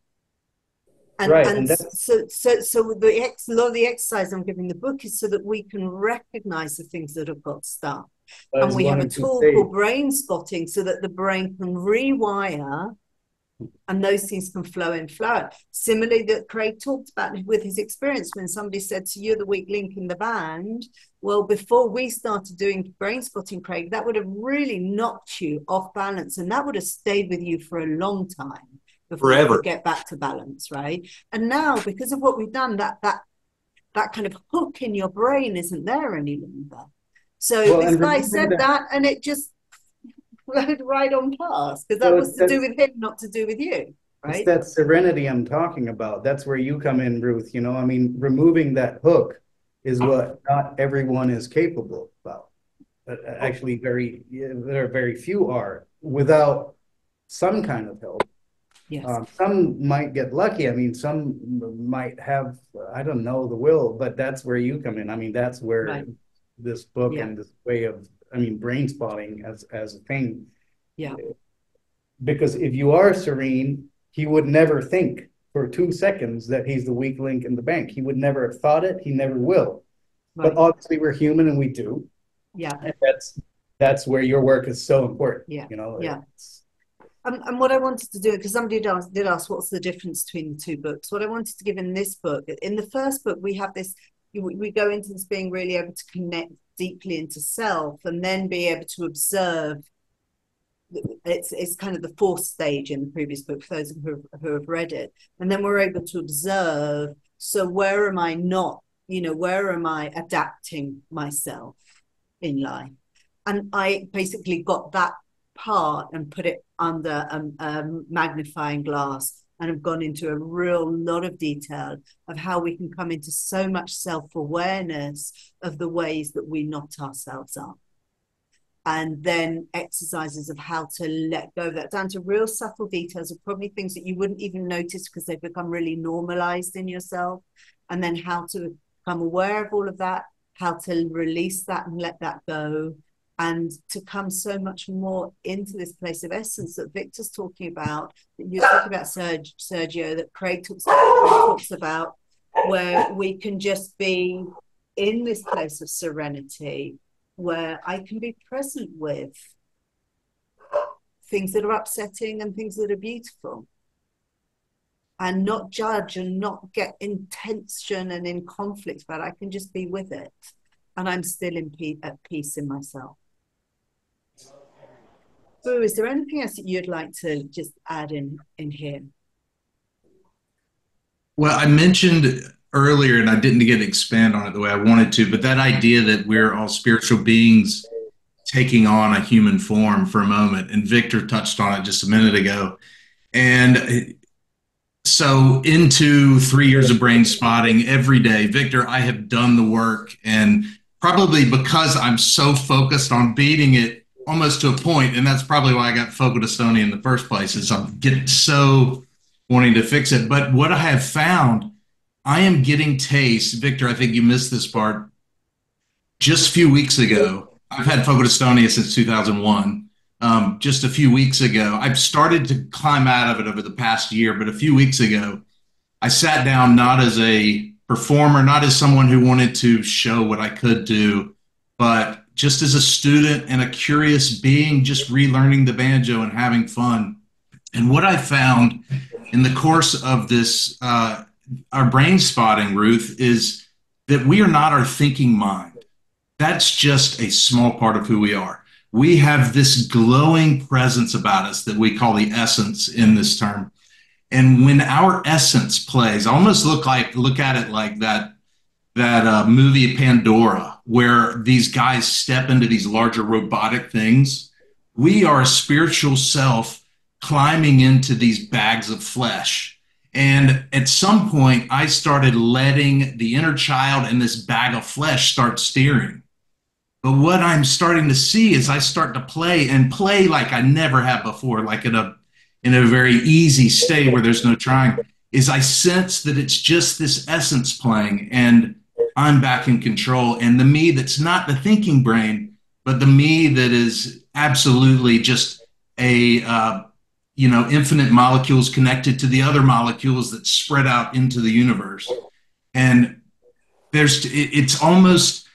And, right. And so a lot of the exercise I'm giving the book is so that we can recognize the things that have got stuck. And we have a tool called Brainspotting so that the brain can rewire and those things can flow in, flow out. Similarly, that Craig talked about with his experience when somebody said to you, "You're the weak link in the band." Well, before we started doing Brainspotting, Craig, that would have really knocked you off balance, and that would have stayed with you for a long time before you could get back to balance, right? And now, because of what we've done, that kind of hook in your brain isn't there any longer. So this guy said that, and it just flowed right on past, because that was to do with him, not to do with you, right? It's that serenity I'm talking about. That's where you come in, Ruth. You know, I mean, removing that hook is what not everyone is capable of. Actually, very few are without some kind of help. Yes. Some might get lucky. I mean, some might have, I don't know, the will, but that's where you come in. I mean, that's where this book and this way of, Brainspotting as a thing. Yeah. Because if you are serene, he would never think for 2 seconds that he's the weak link in the bank. He would never have thought it. He never will. Right. But obviously we're human and we do. Yeah. And that's where your work is so important. Yeah. You know. Yeah. And what I wanted to do, because somebody did ask what's the difference between the two books, what I wanted to give in this book, in the first book, we have this, we go into this being really able to connect deeply into self and then be able to observe. It's kind of the fourth stage in the previous book for those who have read it. And then we're able to observe, so where am I not, where am I adapting myself in life? And I basically got that part and put it under a magnifying glass and have gone into a real lot of detail of how we can come into so much self-awareness of the ways that we knot ourselves up. And then exercises of how to let go of that, down to real subtle details of probably things that you wouldn't even notice because they've become really normalized in yourself. And then how to become aware of all of that, how to release that and let that go, and to come so much more into this place of essence that Victor's talking about, that you're talking about, Sergio, that Craig talks about, where we can just be in this place of serenity, where I can be present with things that are upsetting and things that are beautiful, and not judge and not get in tension and in conflict, but I can just be with it, and I'm still at peace in myself. So is there anything else that you'd like to just add in here? Well, I mentioned earlier, and I didn't get to expand on it the way I wanted to, but that idea that we're all spiritual beings taking on a human form for a moment, and Victor touched on it just a minute ago. And so into 3 years of Brainspotting every day, Victor, I have done the work, and probably because I'm so focused on beating it almost to a point, and that's probably why I got Focal Dystonia in the first place, is I'm getting so wanting to fix it. But what I have found, I am getting taste. Victor, I think you missed this part. Just a few weeks ago, I've had Focal Dystonia since 2001. Just a few weeks ago, I've started to climb out of it over the past year, but a few weeks ago, I sat down not as a performer, not as someone who wanted to show what I could do, but just as a student and a curious being, just relearning the banjo and having fun. And what I found in the course of this, our brain spotting, Ruth, is that we are not our thinking mind. That's just a small part of who we are. We have this glowing presence about us that we call the essence in this term. And when our essence plays, I almost look at it like that movie Pandora, where these guys step into these larger robotic things. We are a spiritual self climbing into these bags of flesh. And at some point, I started letting the inner child and this bag of flesh start steering. But what I'm starting to see is I start to play like I never have before, like in a very easy state where there's no trying, is I sense that it's just this essence playing and I'm back in control. And the me that's not the thinking brain, but the me that is absolutely just a infinite molecules connected to the other molecules that spread out into the universe. And it's almost,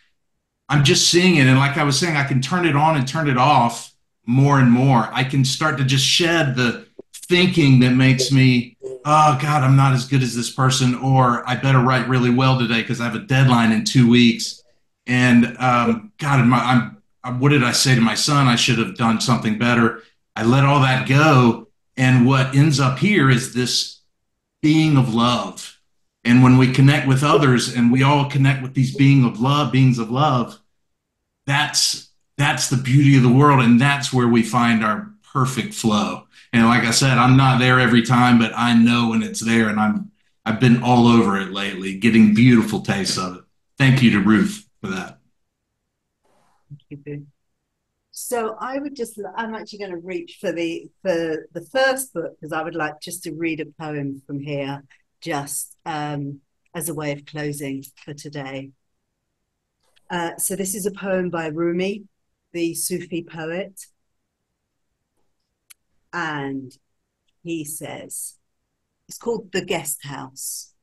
I'm just seeing it. And like I was saying, I can turn it on and turn it off more and more. I can start to just shed the thinking that makes me, oh God, I'm not as good as this person, or I better write really well today because I have a deadline in 2 weeks. And God, what did I say to my son? I should have done something better. I let all that go. And what ends up here is this being of love. And when we connect with others and we all connect with these beings of love, that's the beauty of the world. And that's where we find our perfect flow. And like I said, I'm not there every time, but I know when it's there, and I've been all over it lately, getting beautiful tastes of it. Thank you to Ruth for that. Thank you, Boo. So I'm actually going to reach for the first book, because I would like just to read a poem from here, just as a way of closing for today. So this is a poem by Rumi, the Sufi poet. And he says, it's called The Guest House.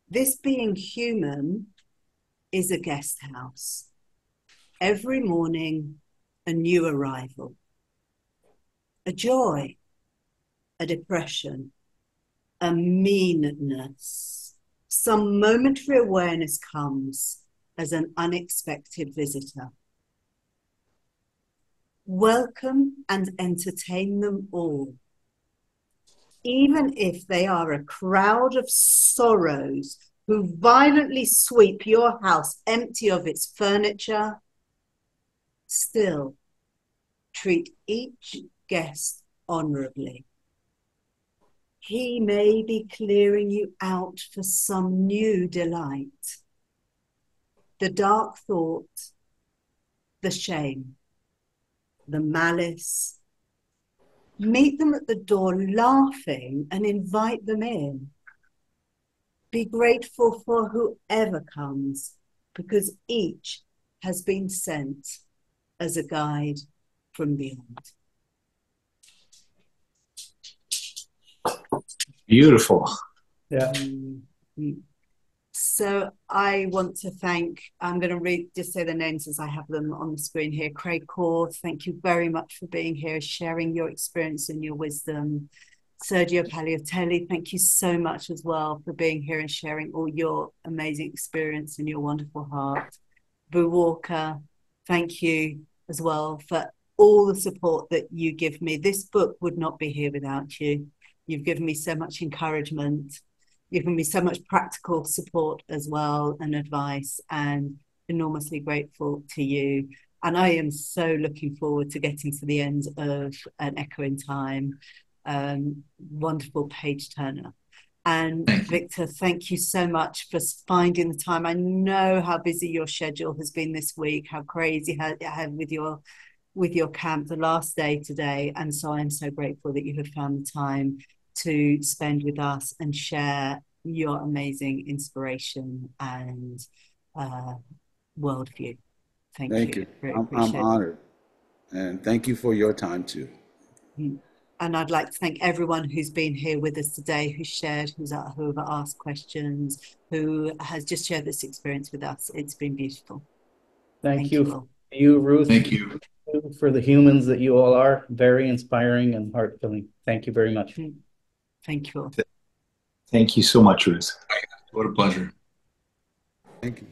This being human is a guest house. Every morning, a new arrival, a joy, a depression, a meanness. Some momentary awareness comes as an unexpected visitor. Welcome and entertain them all, even if they are a crowd of sorrows who violently sweep your house empty of its furniture. Still, treat each guest honorably. He may be clearing you out for some new delight. The dark thought, the shame, the malice. Meet them at the door laughing and invite them in. Be grateful for whoever comes, because each has been sent as a guide from beyond. Beautiful. Yeah. So I want to thank, I'm going to just say the names as I have them on the screen here. Korth, thank you very much for being here, sharing your experience and your wisdom. Sergio Pallotelli, thank you so much as well for being here and sharing all your amazing experience and your wonderful heart. Boo Walker, thank you as well for all the support that you give me. This book would not be here without you. You've given me so much encouragement. You've given me so much practical support as well and advice, and enormously grateful to you. And I am so looking forward to getting to the end of An Echo in Time. Wonderful page turner. And Victor, thank you so much for finding the time. I know how busy your schedule has been this week, how crazy you had with your camp the last day today. And so I'm so grateful that you have found the time to spend with us and share your amazing inspiration and worldview. Thank you. I'm honored. And thank you for your time too. And I'd like to thank everyone who's been here with us today, who shared, who have asked questions, who has just shared this experience with us. It's been beautiful. Thank you, all. you, Ruth. Thank you. For the humans that you all are. Very inspiring and heart-filling. Thank you very much. Thank you all. Thank you so much, Ruth. What a pleasure. Thank you.